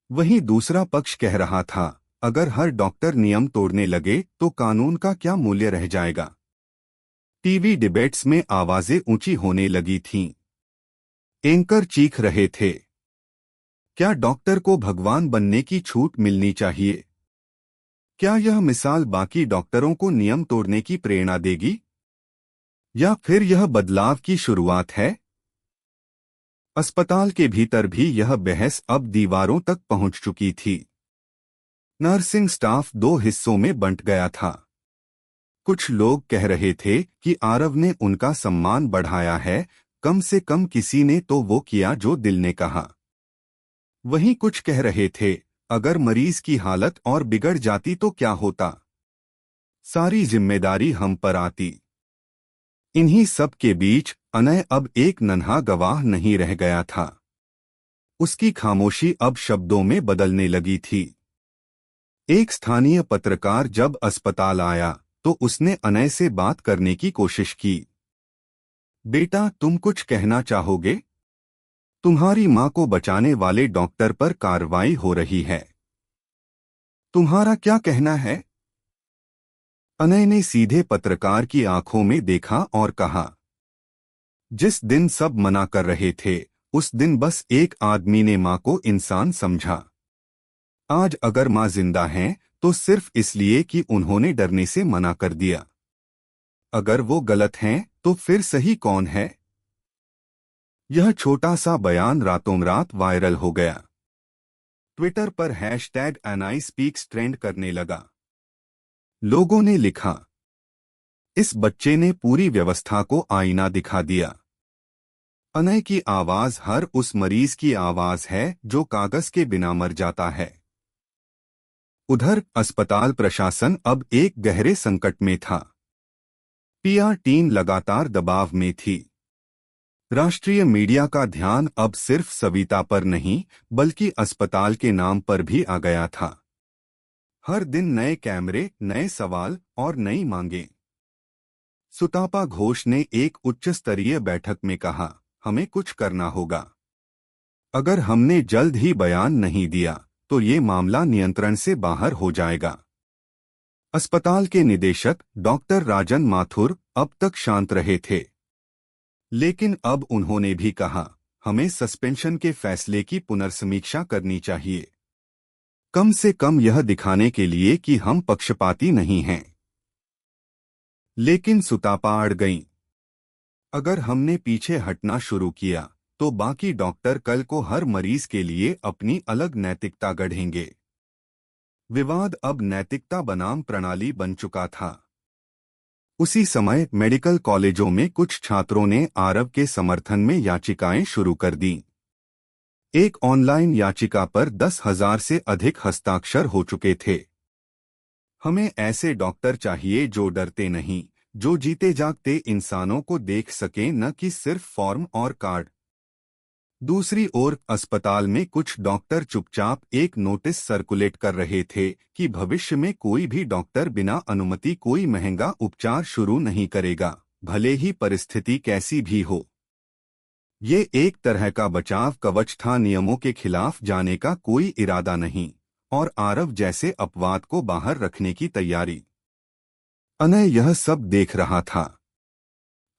[SPEAKER 1] वहीं दूसरा पक्ष कह रहा था, अगर हर डॉक्टर नियम तोड़ने लगे तो कानून का क्या मूल्य रह जाएगा। टीवी डिबेट्स में आवाजें ऊंची होने लगी थीं। एंकर चीख रहे थे, क्या डॉक्टर को भगवान बनने की छूट मिलनी चाहिए? क्या यह मिसाल बाकी डॉक्टरों को नियम तोड़ने की प्रेरणा देगी? या फिर यह बदलाव की शुरुआत है? अस्पताल के भीतर भी यह बहस अब दीवारों तक पहुंच चुकी थी। नर्सिंग स्टाफ दो हिस्सों में बंट गया था। कुछ लोग कह रहे थे कि आरव ने उनका सम्मान बढ़ाया है, कम से कम किसी ने तो वो किया जो दिल ने कहा। वहीं कुछ कह रहे थे, अगर मरीज की हालत और बिगड़ जाती तो क्या होता? सारी जिम्मेदारी हम पर आती। इन्हीं सब के बीच अनय अब एक नन्हा गवाह नहीं रह गया था। उसकी खामोशी अब शब्दों में बदलने लगी थी। एक स्थानीय पत्रकार जब अस्पताल आया तो उसने अनय से बात करने की कोशिश की। बेटा, तुम कुछ कहना चाहोगे? तुम्हारी मां को बचाने वाले डॉक्टर पर कार्रवाई हो रही है। तुम्हारा क्या कहना है? अनय ने सीधे पत्रकार की आंखों में देखा और कहा, जिस दिन सब मना कर रहे थे, उस दिन बस एक आदमी ने मां को इंसान समझा। आज अगर मां जिंदा हैं, तो सिर्फ इसलिए कि उन्होंने डरने से मना कर दिया। अगर वो गलत हैं, तो फिर सही कौन है? यह छोटा सा बयान रातों रात वायरल हो गया। ट्विटर पर #AnaiSpeaks ट्रेंड करने लगा। लोगों ने लिखा, इस बच्चे ने पूरी व्यवस्था को आईना दिखा दिया। अनय की आवाज हर उस मरीज की आवाज है जो कागज के बिना मर जाता है। उधर अस्पताल प्रशासन अब एक गहरे संकट में था। पीआर टीम लगातार दबाव में थी। राष्ट्रीय मीडिया का ध्यान अब सिर्फ सविता पर नहीं, बल्कि अस्पताल के नाम पर भी आ गया था। हर दिन नए कैमरे, नए सवाल और नई मांगें। सुतापा घोष ने एक उच्च स्तरीय बैठक में कहा, हमें कुछ करना होगा। अगर हमने जल्द ही बयान नहीं दिया तो ये मामला नियंत्रण से बाहर हो जाएगा। अस्पताल के निदेशक डॉक्टर राजन माथुर अब तक शांत रहे थे, लेकिन अब उन्होंने भी कहा, हमें सस्पेंशन के फैसले की पुनर्समीक्षा करनी चाहिए। कम से कम यह दिखाने के लिए कि हम पक्षपाती नहीं हैं। लेकिन सुतापा अड़ गईं। अगर हमने पीछे हटना शुरू किया तो बाकी डॉक्टर कल को हर मरीज के लिए अपनी अलग नैतिकता गढ़ेंगे। विवाद अब नैतिकता बनाम प्रणाली बन चुका था। उसी समय मेडिकल कॉलेजों में कुछ छात्रों ने आरव के समर्थन में याचिकाएं शुरू कर दी। एक ऑनलाइन याचिका पर 10,000 से अधिक हस्ताक्षर हो चुके थे। हमें ऐसे डॉक्टर चाहिए जो डरते नहीं, जो जीते जागते इंसानों को देख सकें, न कि सिर्फ फॉर्म और कार्ड। दूसरी ओर अस्पताल में कुछ डॉक्टर चुपचाप एक नोटिस सर्कुलेट कर रहे थे कि भविष्य में कोई भी डॉक्टर बिना अनुमति कोई महंगा उपचार शुरू नहीं करेगा, भले ही परिस्थिति कैसी भी हो। ये एक तरह का बचाव कवच था, नियमों के खिलाफ जाने का कोई इरादा नहीं, और आरव जैसे अपवाद को बाहर रखने की तैयारी। अनय यह सब देख रहा था।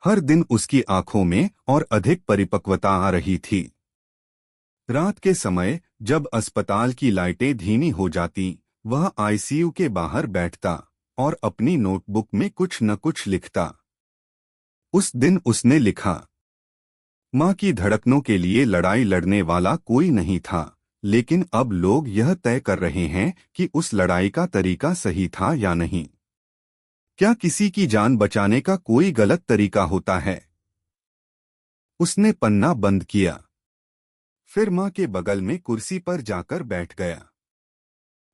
[SPEAKER 1] हर दिन उसकी आंखों में और अधिक परिपक्वता आ रही थी। रात के समय जब अस्पताल की लाइटें धीमी हो जाती, वह आईसीयू के बाहर बैठता और अपनी नोटबुक में कुछ न कुछ लिखता। उस दिन उसने लिखा, मां की धड़कनों के लिए लड़ाई लड़ने वाला कोई नहीं था, लेकिन अब लोग यह तय कर रहे हैं कि उस लड़ाई का तरीका सही था या नहीं। क्या किसी की जान बचाने का कोई गलत तरीका होता है? उसने पन्ना बंद किया। फिर मां के बगल में कुर्सी पर जाकर बैठ गया।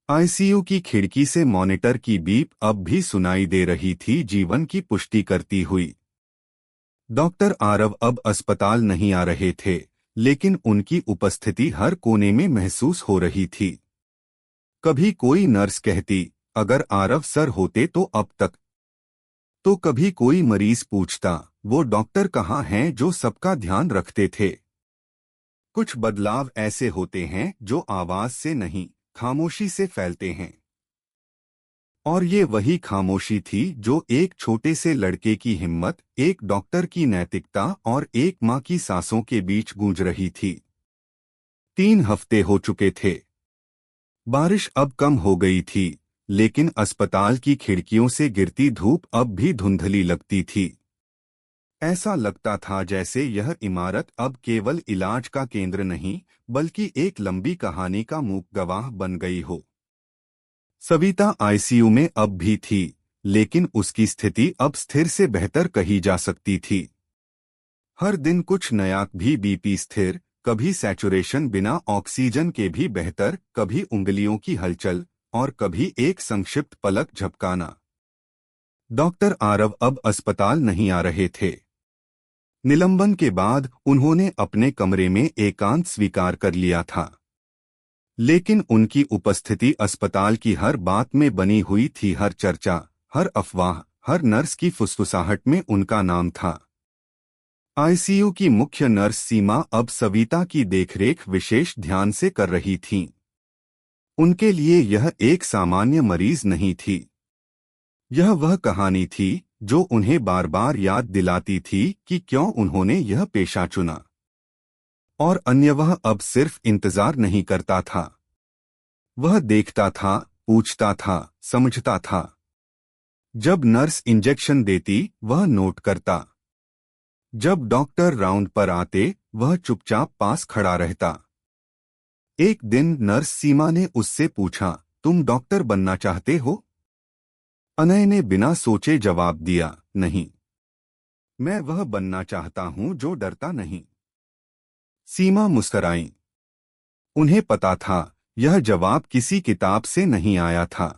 [SPEAKER 1] आईसीयू की खिड़की से मॉनिटर की बीप अब भी सुनाई दे रही थी, जीवन की पुष्टि करती हुई। डॉक्टर आरव अब अस्पताल नहीं आ रहे थे, लेकिन उनकी उपस्थिति हर कोने में महसूस हो रही थी। कभी कोई नर्स कहती, अगर आरव सर होते तो अब तक। तो कभी कोई मरीज पूछता, वो डॉक्टर कहाँ हैं जो सबका ध्यान रखते थे। कुछ बदलाव ऐसे होते हैं जो आवाज से नहीं, खामोशी से फैलते हैं। और ये वही खामोशी थी जो एक छोटे से लड़के की हिम्मत, एक डॉक्टर की नैतिकता और एक माँ की सांसों के बीच गूंज रही थी। 3 हफ्ते हो चुके थे। बारिश अब कम हो गई थी, लेकिन अस्पताल की खिड़कियों से गिरती धूप अब भी धुंधली लगती थी। ऐसा लगता था जैसे यह इमारत अब केवल इलाज का केंद्र नहीं, बल्कि एक लंबी कहानी का मूक गवाह बन गई हो। सविता आईसीयू में अब भी थी, लेकिन उसकी स्थिति अब स्थिर से बेहतर कही जा सकती थी। हर दिन कुछ नया, भी बीपी स्थिर, कभी सैचुरेशन बिना ऑक्सीजन के भी बेहतर, कभी उंगलियों की हलचल और कभी एक संक्षिप्त पलक झपकाना। डॉक्टर आरव अब अस्पताल नहीं आ रहे थे। निलंबन के बाद उन्होंने अपने कमरे में एकांत स्वीकार कर लिया था, लेकिन उनकी उपस्थिति अस्पताल की हर बात में बनी हुई थी। हर चर्चा, हर अफवाह, हर नर्स की फुसफुसाहट में उनका नाम था। आईसीयू की मुख्य नर्स सीमा अब सविता की देखरेख विशेष ध्यान से कर रही थीं। उनके लिए यह एक सामान्य मरीज नहीं थी। यह वह कहानी थी जो उन्हें बार बार याद दिलाती थी कि क्यों उन्होंने यह पेशा चुना। और अन्य वह अब सिर्फ इंतजार नहीं करता था। वह देखता था, पूछता था, समझता था। जब नर्स इंजेक्शन देती, वह नोट करता। जब डॉक्टर राउंड पर आते, वह चुपचाप पास खड़ा रहता। एक दिन नर्स सीमा ने उससे पूछा, तुम डॉक्टर बनना चाहते हो? अनय ने बिना सोचे जवाब दिया, नहीं। मैं वह बनना चाहता हूं जो डरता नहीं। सीमा मुस्कराई। उन्हें पता था, यह जवाब किसी किताब से नहीं आया था।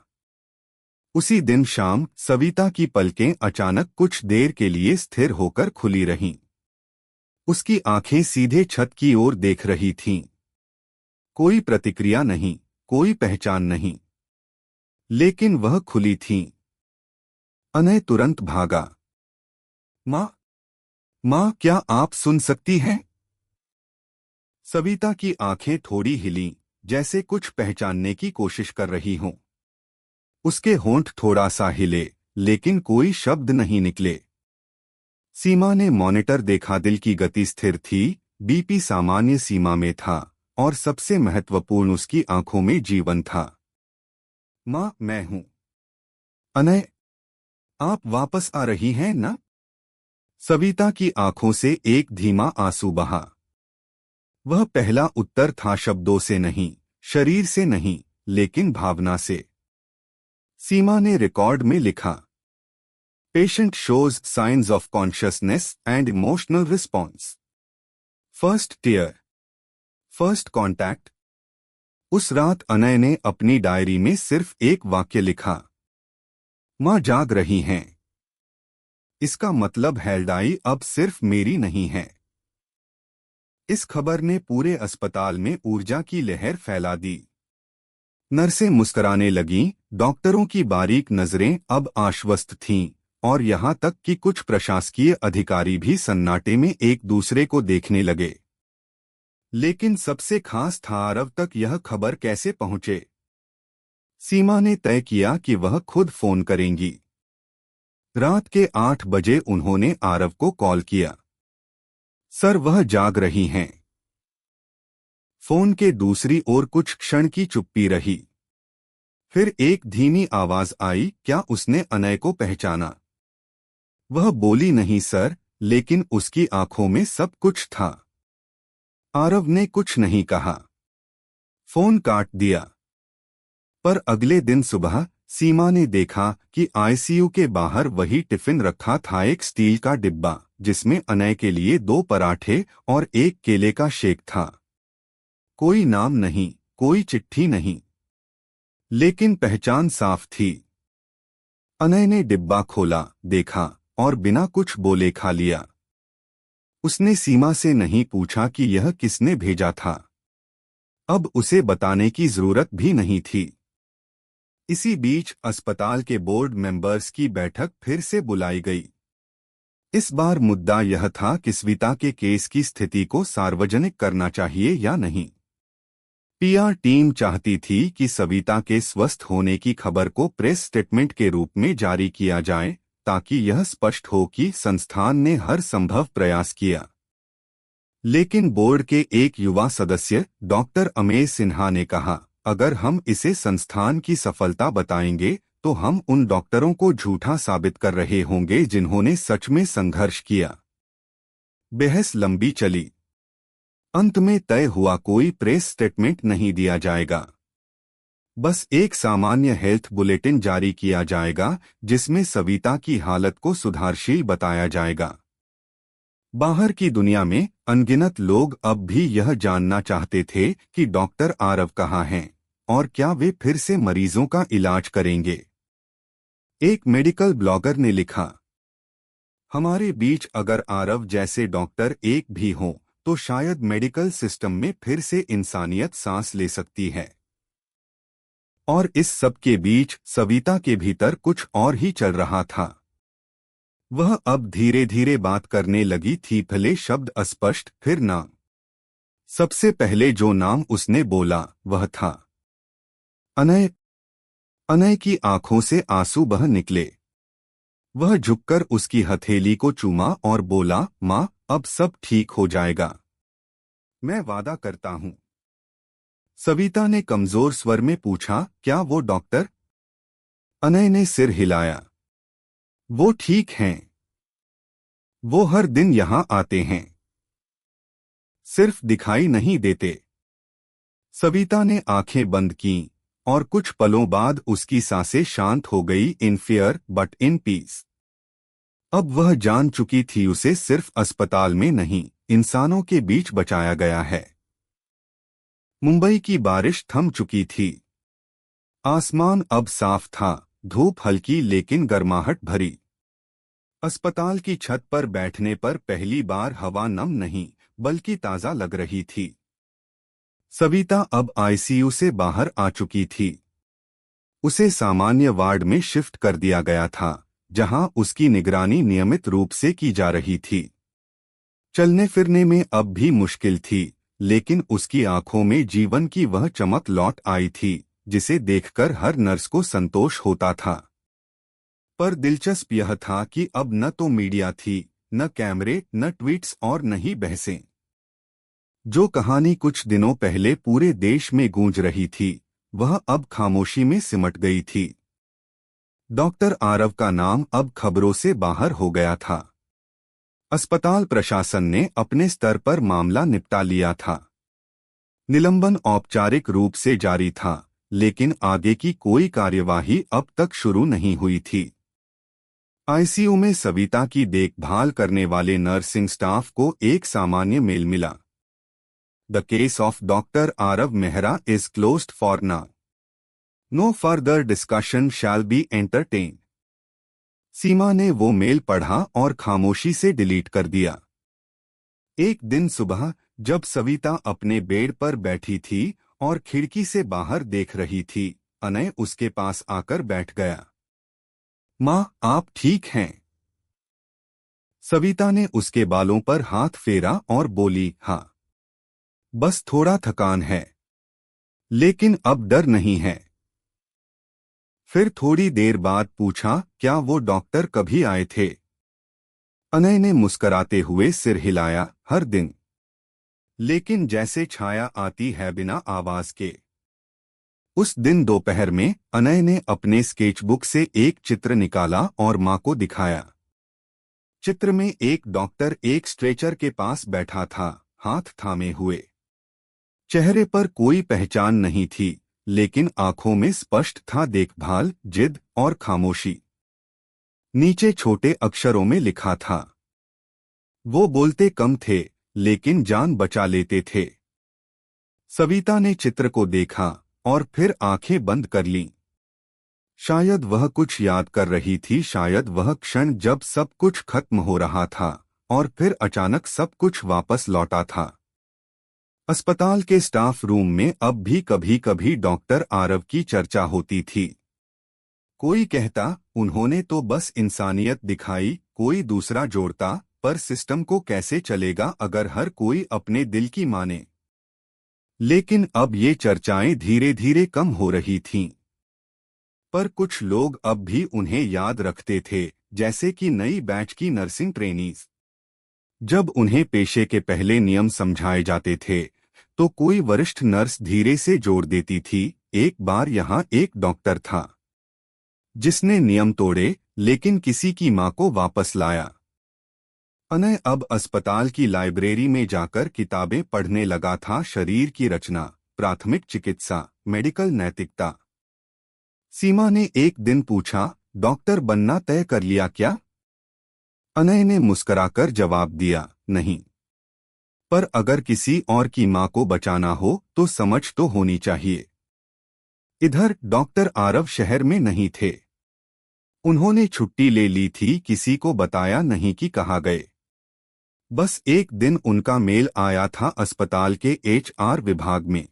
[SPEAKER 1] उसी दिन शाम सविता की पलकें अचानक कुछ देर के लिए स्थिर होकर खुली रहीं। उसकी आंखें सीधे छत की ओर देख रही थीं। कोई प्रतिक्रिया नहीं, कोई पहचान नहीं, लेकिन वह खुली थीं। अनय तुरंत भागा। माँ, माँ, क्या आप सुन सकती हैं? सविता की आंखें थोड़ी हिलीं, जैसे कुछ पहचानने की कोशिश कर रही हों। उसके होंठ थोड़ा सा हिले, लेकिन कोई शब्द नहीं निकले। सीमा ने मॉनिटर देखा। दिल की गति स्थिर थी, बीपी सामान्य सीमा में था, और सबसे महत्वपूर्ण, उसकी आंखों में जीवन था। माँ, मैं हूं। अनय, आप वापस आ रही हैं ना? सविता की आंखों से एक धीमा आंसू बहा। वह पहला उत्तर था शब्दों से नहीं, शरीर से नहीं, लेकिन भावना से। सीमा ने रिकॉर्ड में लिखा, patient shows signs of consciousness and emotional response. First tear, first contact. उस रात अनय ने अपनी डायरी में सिर्फ एक वाक्य लिखा, माँ जाग रही हैं। इसका मतलब हेल्डाई अब सिर्फ मेरी नहीं है। इस खबर ने पूरे अस्पताल में ऊर्जा की लहर फैला दी। नर्सें मुस्कुराने लगीं, डॉक्टरों की बारीक नजरें अब आश्वस्त थीं, और यहाँ तक कि कुछ प्रशासकीय अधिकारी भी सन्नाटे में एक दूसरे को देखने लगे। लेकिन सबसे खास था आरव तक यह खबर कैसे पहुंचे। सीमा ने तय किया कि वह खुद फोन करेंगी। रात के 8 बजे उन्होंने आरव को कॉल किया। सर, वह जाग रही हैं। फोन के दूसरी ओर कुछ क्षण की चुप्पी रही। फिर एक धीमी आवाज आई, क्या उसने अनय को पहचाना? वह बोली, नहीं सर, लेकिन उसकी आंखों में सब कुछ था। आरव ने कुछ नहीं कहा। फोन काट दिया। पर अगले दिन सुबह सीमा ने देखा कि आईसीयू के बाहर वही टिफिन रखा था, एक स्टील का डिब्बा जिसमें अनय के लिए 2 पराठे और एक केले का शेक था। कोई नाम नहीं, कोई चिट्ठी नहीं, लेकिन पहचान साफ थी। अनय ने डिब्बा खोला, देखा और बिना कुछ बोले खा लिया। उसने सीमा से नहीं पूछा कि यह किसने भेजा था। अब उसे बताने की जरूरत भी नहीं थी। इसी बीच अस्पताल के बोर्ड मेंबर्स की बैठक फिर से बुलाई गई। इस बार मुद्दा यह था कि स्विता के केस की स्थिति को सार्वजनिक करना चाहिए या नहीं। पीआर टीम चाहती थी कि सविता के स्वस्थ होने की खबर को प्रेस स्टेटमेंट के रूप में जारी किया जाए, ताकि यह स्पष्ट हो कि संस्थान ने हर संभव प्रयास किया। लेकिन बोर्ड के एक युवा सदस्य डॉक्टर अमेय सिन्हा ने कहा, अगर हम इसे संस्थान की सफलता बताएंगे तो हम उन डॉक्टरों को झूठा साबित कर रहे होंगे जिन्होंने सच में संघर्ष किया। बहस लंबी चली। अंत में तय हुआ कोई प्रेस स्टेटमेंट नहीं दिया जाएगा। बस एक सामान्य हेल्थ बुलेटिन जारी किया जाएगा जिसमें सविता की हालत को सुधारशील बताया जाएगा। बाहर की दुनिया में अनगिनत लोग अब भी यह जानना चाहते थे कि डॉक्टर आरव कहाँ हैं और क्या वे फिर से मरीजों का इलाज करेंगे। एक मेडिकल ब्लॉगर ने लिखा, हमारे बीच अगर आरव जैसे डॉक्टर एक भी हों तो शायद मेडिकल सिस्टम में फिर से इंसानियत सांस ले सकती है। और इस सब के बीच सविता के भीतर कुछ और ही चल रहा था। वह अब धीरे धीरे बात करने लगी थी, भले शब्द अस्पष्ट, फिर नाम। सबसे पहले जो नाम उसने बोला वह था अनय। अनय की आंखों से आंसू बह निकले। वह झुककर उसकी हथेली को चूमा और बोला, माँ, अब सब ठीक हो जाएगा, मैं वादा करता हूं। सविता ने कमजोर स्वर में पूछा, क्या वो डॉक्टर? अनय ने सिर हिलाया। वो ठीक हैं। वो हर दिन यहां आते हैं, सिर्फ दिखाई नहीं देते। सविता ने आंखें बंद कीं और कुछ पलों बाद उसकी सांसें शांत हो गई। इन फियर बट इन पीस। अब वह जान चुकी थी उसे सिर्फ अस्पताल में नहीं, इंसानों के बीच बचाया गया है। मुंबई की बारिश थम चुकी थी। आसमान अब साफ था, धूप हल्की लेकिन गर्माहट भरी। अस्पताल की छत पर बैठने पर पहली बार हवा नम नहीं बल्कि ताज़ा लग रही थी। सविता अब आईसीयू से बाहर आ चुकी थी। उसे सामान्य वार्ड में शिफ्ट कर दिया गया था, जहां उसकी निगरानी नियमित रूप से की जा रही थी। चलने फिरने में अब भी मुश्किल थी, लेकिन उसकी आंखों में जीवन की वह चमक लौट आई थी जिसे देखकर हर नर्स को संतोष होता था। पर दिलचस्प यह था कि अब न तो मीडिया थी, न कैमरे, न ट्वीट्स और न ही बहसें। जो कहानी कुछ दिनों पहले पूरे देश में गूंज रही थी, वह अब खामोशी में सिमट गई थी। डॉक्टर आरव का नाम अब खबरों से बाहर हो गया था। अस्पताल प्रशासन ने अपने स्तर पर मामला निपटा लिया था। निलंबन औपचारिक रूप से जारी था, लेकिन आगे की कोई कार्यवाही अब तक शुरू नहीं हुई थी। आईसीयू में सविता की देखभाल करने वाले नर्सिंग स्टाफ को एक सामान्य मेल मिला। The case of doctor Aarav Mehra is closed for now. No further discussion shall be entertain. Seema ने वो मेल पढ़ा और खामोशी से डिलीट कर दिया। एक दिन सुबह जब सविता अपने बेड पर बैठी थी और खिड़की से बाहर देख रही थी, अनय उसके पास आकर बैठ गया। माँ, आप ठीक हैं? सविता ने उसके बालों पर हाथ फेरा और बोली, हाँ, बस थोड़ा थकान है, लेकिन अब डर नहीं है। फिर थोड़ी देर बाद पूछा, क्या वो डॉक्टर कभी आए थे? अनय ने मुस्कराते हुए सिर हिलाया, हर दिन, लेकिन जैसे छाया आती है बिना आवाज के। उस दिन दोपहर में अनय ने अपने स्केचबुक से एक चित्र निकाला और मां को दिखाया। चित्र में एक डॉक्टर एक स्ट्रेचर के पास बैठा था, हाथ थामे हुए। चेहरे पर कोई पहचान नहीं थी, लेकिन आंखों में स्पष्ट था देखभाल, जिद और खामोशी। नीचे छोटे अक्षरों में लिखा था, वो बोलते कम थे लेकिन जान बचा लेते थे। सविता ने चित्र को देखा और फिर आंखें बंद कर लीं। शायद वह कुछ याद कर रही थी, शायद वह क्षण जब सब कुछ खत्म हो रहा था और फिर अचानक सब कुछ वापस लौटा था। अस्पताल के स्टाफ रूम में अब भी कभी-कभी डॉक्टर आरव की चर्चा होती थी। कोई कहता उन्होंने तो बस इंसानियत दिखाई, कोई दूसरा जोड़ता पर सिस्टम को कैसे चलेगा अगर हर कोई अपने दिल की माने। लेकिन अब ये चर्चाएं धीरे धीरे कम हो रही थीं। पर कुछ लोग अब भी उन्हें याद रखते थे, जैसे कि नई बैच की नर्सिंग ट्रेनीज। जब उन्हें पेशे के पहले नियम समझाए जाते थे तो कोई वरिष्ठ नर्स धीरे से जोड़ देती थी, एक बार यहाँ एक डॉक्टर था जिसने नियम तोड़े लेकिन किसी की मां को वापस लाया। अनय अब अस्पताल की लाइब्रेरी में जाकर किताबें पढ़ने लगा था, शरीर की रचना, प्राथमिक चिकित्सा, मेडिकल नैतिकता। सीमा ने एक दिन पूछा, डॉक्टर बनना तय कर लिया क्या? अनय ने मुस्कुराकर जवाब दिया, नहीं। पर अगर किसी और की मां को बचाना हो तो समझ तो होनी चाहिए। इधर डॉक्टर आरव शहर में नहीं थे। उन्होंने छुट्टी ले ली थी, किसी को बताया नहीं कि कहाँ गए। बस एक दिन उनका मेल आया था अस्पताल के HR विभाग में।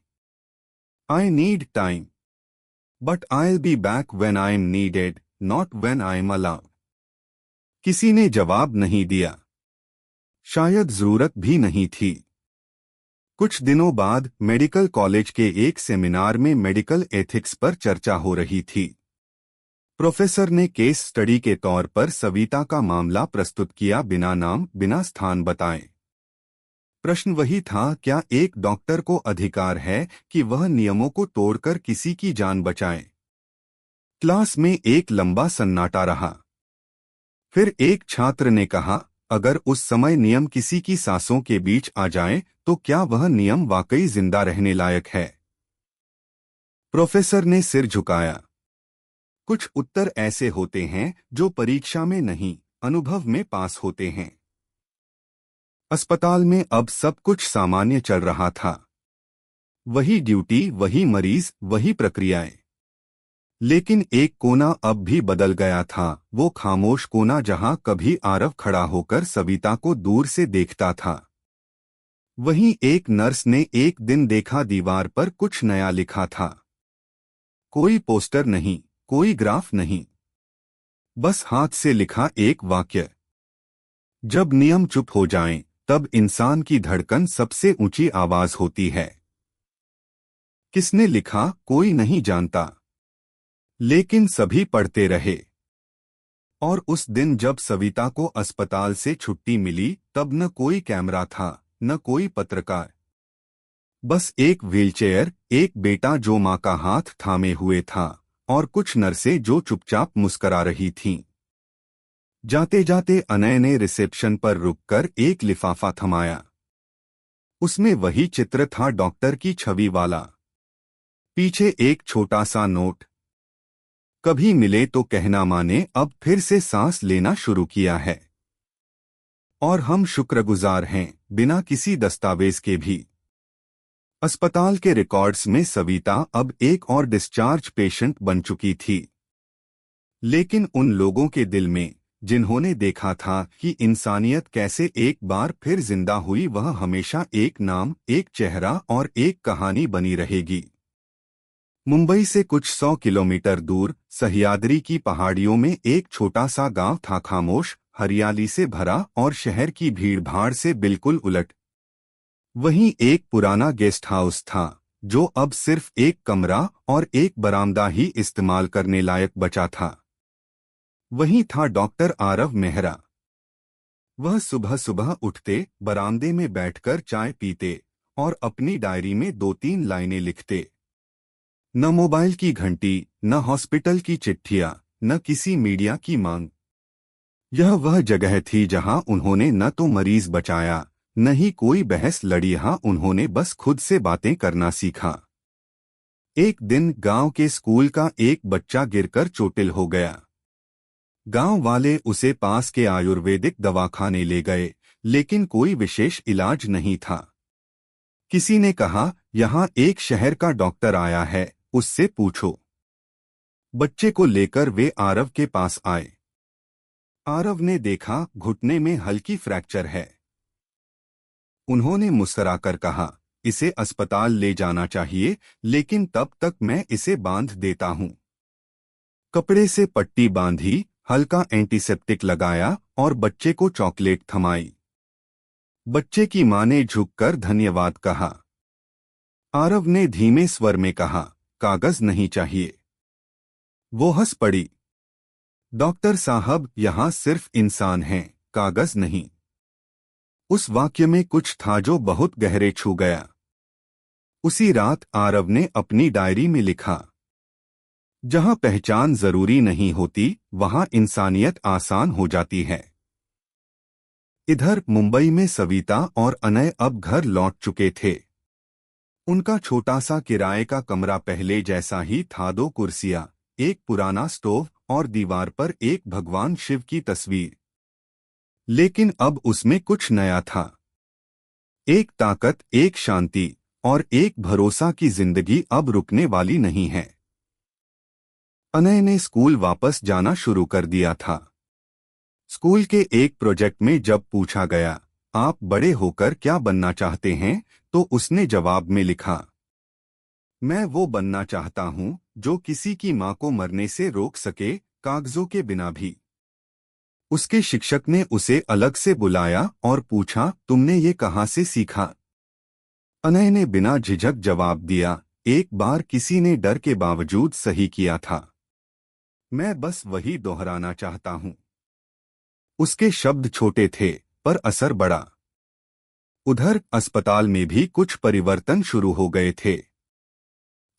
[SPEAKER 1] I need time but I'll be back when I am needed, not when I am allowed. किसी ने जवाब नहीं दिया, शायद जरूरत भी नहीं थी। कुछ दिनों बाद मेडिकल कॉलेज के एक सेमिनार में मेडिकल एथिक्स पर चर्चा हो रही थी। प्रोफेसर ने केस स्टडी के तौर पर सविता का मामला प्रस्तुत किया, बिना नाम बिना स्थान बताए। प्रश्न वही था, क्या एक डॉक्टर को अधिकार है कि वह नियमों को तोड़कर किसी की जान बचाए? क्लास में एक लंबा सन्नाटा रहा। फिर एक छात्र ने कहा, अगर उस समय नियम किसी की सांसों के बीच आ जाए तो क्या वह नियम वाकई जिंदा रहने लायक है? प्रोफेसर ने सिर झुकाया। कुछ उत्तर ऐसे होते हैं जो परीक्षा में नहीं, अनुभव में पास होते हैं। अस्पताल में अब सब कुछ सामान्य चल रहा था। वही ड्यूटी, वही मरीज, वही प्रक्रियाएं। लेकिन एक कोना अब भी बदल गया था, वो खामोश कोना जहां कभी आरव खड़ा होकर सविता को दूर से देखता था। वहीं एक नर्स ने एक दिन देखा, दीवार पर कुछ नया लिखा था। कोई पोस्टर नहीं, कोई ग्राफ नहीं, बस हाथ से लिखा एक वाक्य, जब नियम चुप हो जाएं, तब इंसान की धड़कन सबसे ऊंची आवाज होती है। किसने लिखा कोई नहीं जानता, लेकिन सभी पढ़ते रहे। और उस दिन जब सविता को अस्पताल से छुट्टी मिली, तब न कोई कैमरा था, न कोई पत्रकार। बस एक व्हीलचेयर, एक बेटा जो मां का हाथ थामे हुए था, और कुछ नर्सें जो चुपचाप मुस्करा रही थीं। जाते जाते अनय ने रिसेप्शन पर रुककर एक लिफाफा थमाया। उसमें वही चित्र था, डॉक्टर की छवि वाला। पीछे एक छोटा सा नोट, कभी मिले तो कहना माने अब फिर से सांस लेना शुरू किया है। और हम शुक्रगुजार हैं, बिना किसी दस्तावेज के भी। अस्पताल के रिकॉर्ड्स में सविता अब एक और डिस्चार्ज पेशेंट बन चुकी थी। लेकिन उन लोगों के दिल में, जिन्होंने देखा था कि इंसानियत कैसे एक बार फिर जिंदा हुई, वह हमेशा एक नाम, एक चेहरा और एक कहानी बनी रहेगी। मुंबई से कुछ 100 किलोमीटर दूर सह्याद्री की पहाड़ियों में एक छोटा सा गांव था, खामोश, हरियाली से भरा और शहर की भीड़भाड़ से बिल्कुल उलट। वहीं एक पुराना गेस्ट हाउस था, जो अब सिर्फ एक कमरा और एक बरामदा ही इस्तेमाल करने लायक बचा था। वहीं था डॉक्टर आरव मेहरा। वह सुबह सुबह उठते, बरामदे में बैठकर चाय पीते और अपनी डायरी में 2-3 लाइनें लिखते। न मोबाइल की घंटी, न हॉस्पिटल की चिट्ठियां, न किसी मीडिया की मांग। यह वह जगह थी जहां उन्होंने न तो मरीज बचाया, न ही कोई बहस लड़ी, यहां उन्होंने बस खुद से बातें करना सीखा। एक दिन गांव के स्कूल का एक बच्चा गिरकर चोटिल हो गया। गांव वाले उसे पास के आयुर्वेदिक दवाखाने ले गए, लेकिन कोई विशेष इलाज नहीं था। किसी ने कहा, यहाँ एक शहर का डॉक्टर आया है, उससे पूछो। बच्चे को लेकर वे आरव के पास आए। आरव ने देखा, घुटने में हल्की फ्रैक्चर है। उन्होंने मुस्कुराकर कहा, इसे अस्पताल ले जाना चाहिए, लेकिन तब तक मैं इसे बांध देता हूं। कपड़े से पट्टी बांधी, हल्का एंटीसेप्टिक लगाया और बच्चे को चॉकलेट थमाई। बच्चे की मां ने झुककर धन्यवाद कहा। आरव ने धीमे स्वर में कहा, कागज नहीं चाहिए। वो हंस पड़ी। डॉक्टर साहब, यहां सिर्फ इंसान हैं, कागज नहीं। उस वाक्य में कुछ था जो बहुत गहरे छू गया। उसी रात आरव ने अपनी डायरी में लिखा, जहां पहचान जरूरी नहीं होती, वहां इंसानियत आसान हो जाती है। इधर मुंबई में सविता और अनय अब घर लौट चुके थे। उनका छोटा सा किराए का कमरा पहले जैसा ही था। 2 कुर्सियां, एक पुराना स्टोव और दीवार पर एक भगवान शिव की तस्वीर। लेकिन अब उसमें कुछ नया था। एक ताकत, एक शांति और एक भरोसा की जिंदगी अब रुकने वाली नहीं है। अनय ने स्कूल वापस जाना शुरू कर दिया था। स्कूल के एक प्रोजेक्ट में जब पूछा गया, आप बड़े होकर क्या बनना चाहते हैं, तो उसने जवाब में लिखा, मैं वो बनना चाहता हूं जो किसी की मां को मरने से रोक सके, कागजों के बिना भी। उसके शिक्षक ने उसे अलग से बुलाया और पूछा, तुमने ये कहां से सीखा? अनय ने बिना झिझक जवाब दिया, एक बार किसी ने डर के बावजूद सही किया था। मैं बस वही दोहराना चाहता हूं। उसके शब्द छोटे थे, पर असर बड़ा। उधर अस्पताल में भी कुछ परिवर्तन शुरू हो गए थे।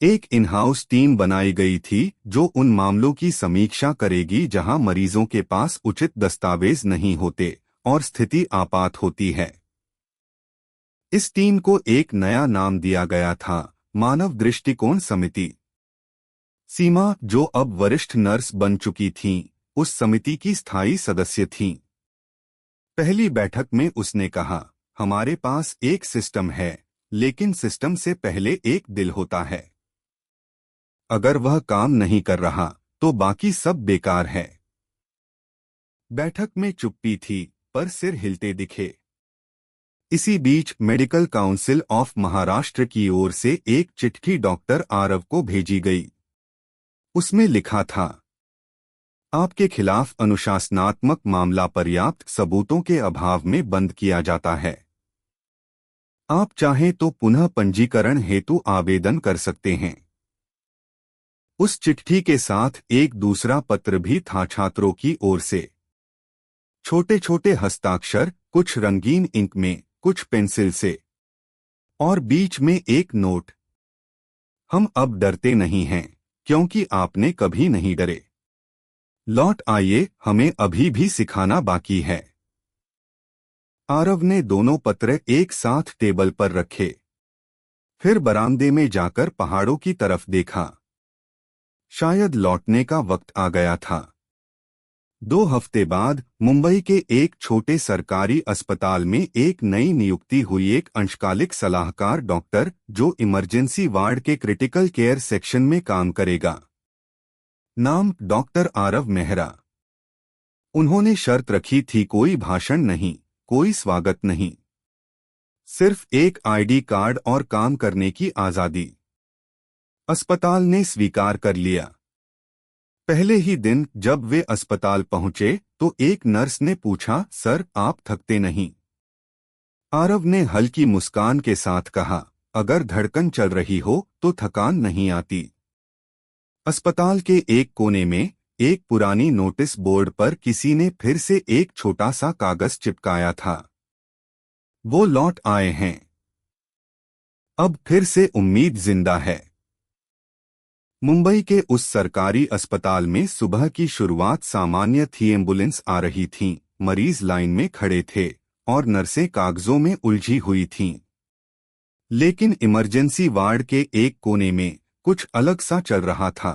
[SPEAKER 1] एक इन हाउस टीम बनाई गई थी जो उन मामलों की समीक्षा करेगी जहां मरीजों के पास उचित दस्तावेज नहीं होते और स्थिति आपात होती है। इस टीम को एक नया नाम दिया गया था, मानव दृष्टिकोण समिति। सीमा, जो अब वरिष्ठ नर्स बन चुकी थीं, उस समिति की स्थायी सदस्य थीं। पहली बैठक में उसने कहा, हमारे पास एक सिस्टम है, लेकिन सिस्टम से पहले एक दिल होता है। अगर वह काम नहीं कर रहा, तो बाकी सब बेकार है। बैठक में चुप्पी थी, पर सिर हिलते दिखे। इसी बीच मेडिकल काउंसिल ऑफ महाराष्ट्र की ओर से एक चिट्ठी डॉक्टर आरव को भेजी गई। उसमें लिखा था, आपके खिलाफ अनुशासनात्मक मामला पर्याप्त सबूतों के अभाव में बंद किया जाता है। आप चाहें तो पुनः पंजीकरण हेतु आवेदन कर सकते हैं। उस चिट्ठी के साथ एक दूसरा पत्र भी था, छात्रों की ओर से। छोटे छोटे हस्ताक्षर, कुछ रंगीन इंक में, कुछ पेंसिल से, और बीच में एक नोट, हम अब डरते नहीं हैं, क्योंकि आपने कभी नहीं डरे। लौट आइए, हमें अभी भी सिखाना बाकी है। आरव ने दोनों पत्र एक साथ टेबल पर रखे। फिर बरामदे में जाकर पहाड़ों की तरफ देखा। शायद लौटने का वक्त आ गया था। 2 हफ्ते बाद मुंबई के एक छोटे सरकारी अस्पताल में एक नई नियुक्ति हुई, एक अंशकालिक सलाहकार डॉक्टर जो इमरजेंसी वार्ड के क्रिटिकल केयर सेक्शन में काम करेगा। नाम डॉक्टर आरव मेहरा। उन्होंने शर्त रखी थी, कोई भाषण नहीं, कोई स्वागत नहीं, सिर्फ एक आईडी कार्ड और काम करने की आजादी। अस्पताल ने स्वीकार कर लिया। पहले ही दिन जब वे अस्पताल पहुंचे तो एक नर्स ने पूछा, सर आप थकते नहीं? आरव ने हल्की मुस्कान के साथ कहा, अगर धड़कन चल रही हो तो थकान नहीं आती। अस्पताल के एक कोने में एक पुरानी नोटिस बोर्ड पर किसी ने फिर से एक छोटा सा कागज चिपकाया था, वो लौट आए हैं। अब फिर से उम्मीद जिंदा है। मुंबई के उस सरकारी अस्पताल में सुबह की शुरुआत सामान्य थी। एम्बुलेंस आ रही थी, मरीज लाइन में खड़े थे और नर्सें कागजों में उलझी हुई थीं। लेकिन इमरजेंसी वार्ड के एक कोने में कुछ अलग सा चल रहा था।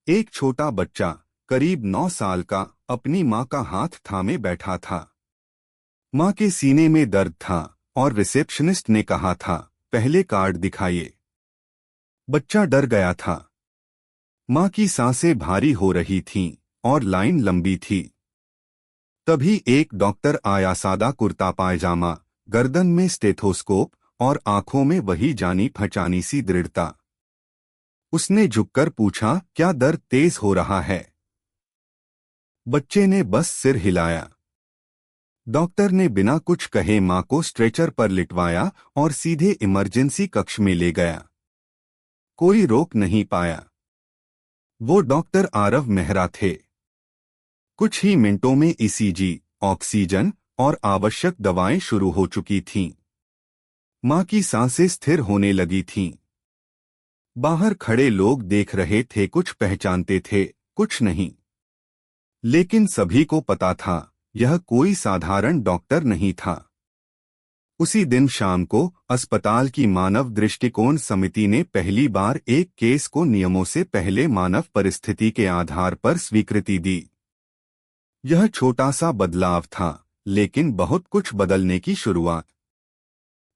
[SPEAKER 1] एक छोटा बच्चा, करीब 9 साल का, अपनी मां का हाथ थामे बैठा था। मां के सीने में दर्द था और रिसेप्शनिस्ट ने कहा था, पहले कार्ड दिखाइए। बच्चा डर गया था। मां की सांसें भारी हो रही थीं और लाइन लंबी थी। तभी एक डॉक्टर आया, सादा कुर्ता पायजामा, गर्दन में स्टेथोस्कोप और आंखों में वही जानी पहचानी सी दृढ़ता। उसने झुककर पूछा, क्या दर्द तेज हो रहा है? बच्चे ने बस सिर हिलाया। डॉक्टर ने बिना कुछ कहे मां को स्ट्रेचर पर लिटवाया और सीधे इमरजेंसी कक्ष में ले गया। कोई रोक नहीं पाया। वो डॉक्टर आरव मेहरा थे। कुछ ही मिनटों में ईसीजी, ऑक्सीजन और आवश्यक दवाएं शुरू हो चुकी थीं। मां की सांसें स्थिर होने लगी थीं। बाहर खड़े लोग देख रहे थे, कुछ पहचानते थे, कुछ नहीं। लेकिन सभी को पता था, यह कोई साधारण डॉक्टर नहीं था। उसी दिन शाम को अस्पताल की मानव दृष्टिकोण समिति ने पहली बार एक केस को नियमों से पहले मानव परिस्थिति के आधार पर स्वीकृति दी। यह छोटा सा बदलाव था, लेकिन बहुत कुछ बदलने की शुरुआत।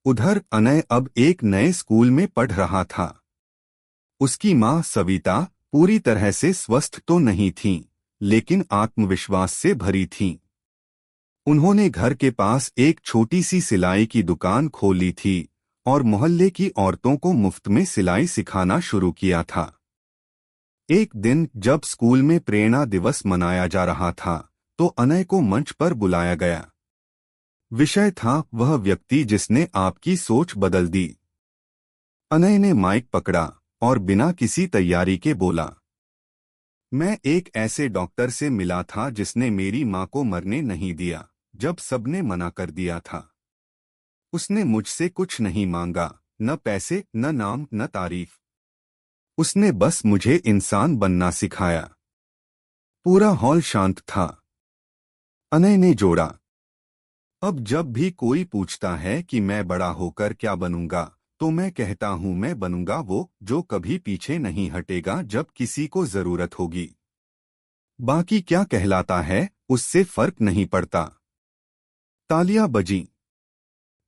[SPEAKER 1] उधर अनय अब एक नए स्कूल में पढ़ रहा था। उसकी मां सविता पूरी तरह से स्वस्थ तो नहीं थीं, लेकिन आत्मविश्वास से भरी थीं। उन्होंने घर के पास एक छोटी सी सिलाई की दुकान खोली थी और मोहल्ले की औरतों को मुफ्त में सिलाई सिखाना शुरू किया था। एक दिन जब स्कूल में प्रेरणा दिवस मनाया जा रहा था, तो अनय को मंच पर बुलाया गया। विषय था, वह व्यक्ति जिसने आपकी सोच बदल दी। अनय ने माइक पकड़ा और बिना किसी तैयारी के बोला, मैं एक ऐसे डॉक्टर से मिला था जिसने मेरी मां को मरने नहीं दिया जब सबने मना कर दिया था। उसने मुझसे कुछ नहीं मांगा, न पैसे, न नाम, न तारीफ। उसने बस मुझे इंसान बनना सिखाया। पूरा हॉल शांत था। अनय ने जोड़ा, अब जब भी कोई पूछता है कि मैं बड़ा होकर क्या बनूंगा, तो मैं कहता हूं, मैं बनूंगा वो जो कभी पीछे नहीं हटेगा जब किसी को जरूरत होगी। बाकी क्या कहलाता है, उससे फर्क नहीं पड़ता। तालियां बजीं।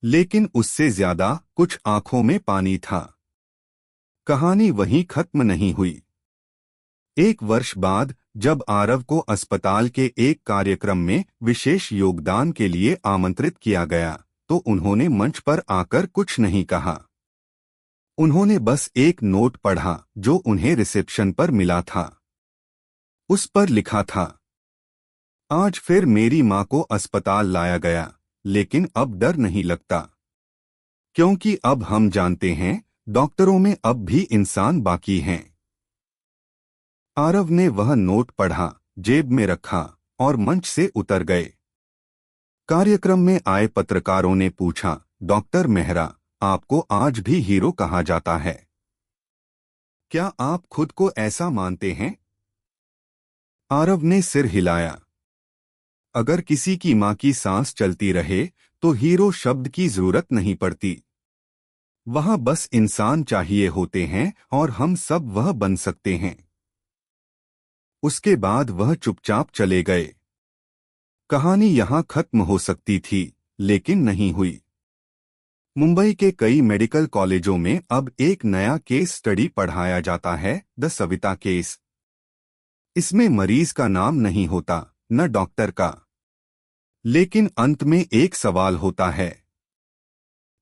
[SPEAKER 1] लेकिन उससे ज्यादा कुछ आंखों में पानी था। कहानी वहीं खत्म नहीं हुई। एक वर्ष बाद जब आरव को अस्पताल के एक कार्यक्रम में विशेष योगदान के लिए आमंत्रित किया गया, तो उन्होंने मंच पर आकर कुछ नहीं कहा। उन्होंने बस एक नोट पढ़ा जो उन्हें रिसेप्शन पर मिला था। उस पर लिखा था, आज फिर मेरी मां को अस्पताल लाया गया, लेकिन अब डर नहीं लगता, क्योंकि अब हम जानते हैं डॉक्टरों में अब भी इंसान बाकी हैं। आरव ने वह नोट पढ़ा, जेब में रखा और मंच से उतर गए। कार्यक्रम में आए पत्रकारों ने पूछा, डॉक्टर मेहरा, आपको आज भी हीरो कहा जाता है, क्या आप खुद को ऐसा मानते हैं? आरव ने सिर हिलाया। अगर किसी की मां की सांस चलती रहे तो हीरो शब्द की जरूरत नहीं पड़ती। वहां बस इंसान चाहिए होते हैं और हम सब वह बन सकते हैं। उसके बाद वह चुपचाप चले गए। कहानी यहां खत्म हो सकती थी, लेकिन नहीं हुई। मुंबई के कई मेडिकल कॉलेजों में अब एक नया केस स्टडी पढ़ाया जाता है, द सविता केस। इसमें मरीज का नाम नहीं होता, न डॉक्टर का। लेकिन अंत में एक सवाल होता है,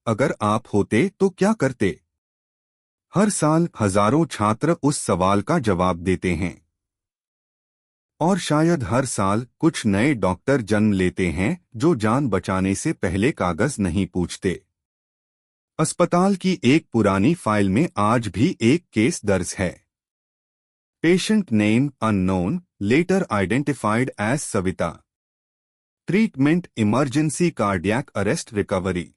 [SPEAKER 1] अगर आप होते तो क्या करते? हर साल हजारों छात्र उस सवाल का जवाब देते हैं। और शायद हर साल कुछ नए डॉक्टर जन्म लेते हैं जो जान बचाने से पहले कागज नहीं पूछते। अस्पताल की एक पुरानी फाइल में आज भी एक केस दर्ज है। Patient name unknown, later identified as Savita. Treatment emergency cardiac arrest recovery.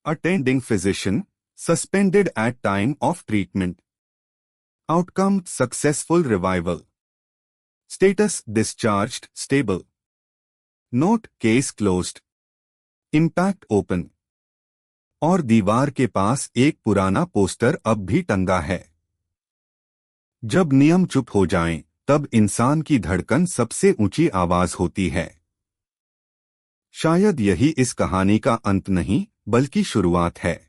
[SPEAKER 1] Attending physician suspended at time of treatment. Outcome successful revival. Status discharged stable. Note case closed. Impact open. और दीवार के पास एक पुराना पोस्टर अब भी टंगा है। जब नियम चुप हो जाएं, तब इंसान की धड़कन सबसे ऊंची आवाज होती है। शायद यही इस कहानी का अंत नहीं, बल्कि शुरुआत है।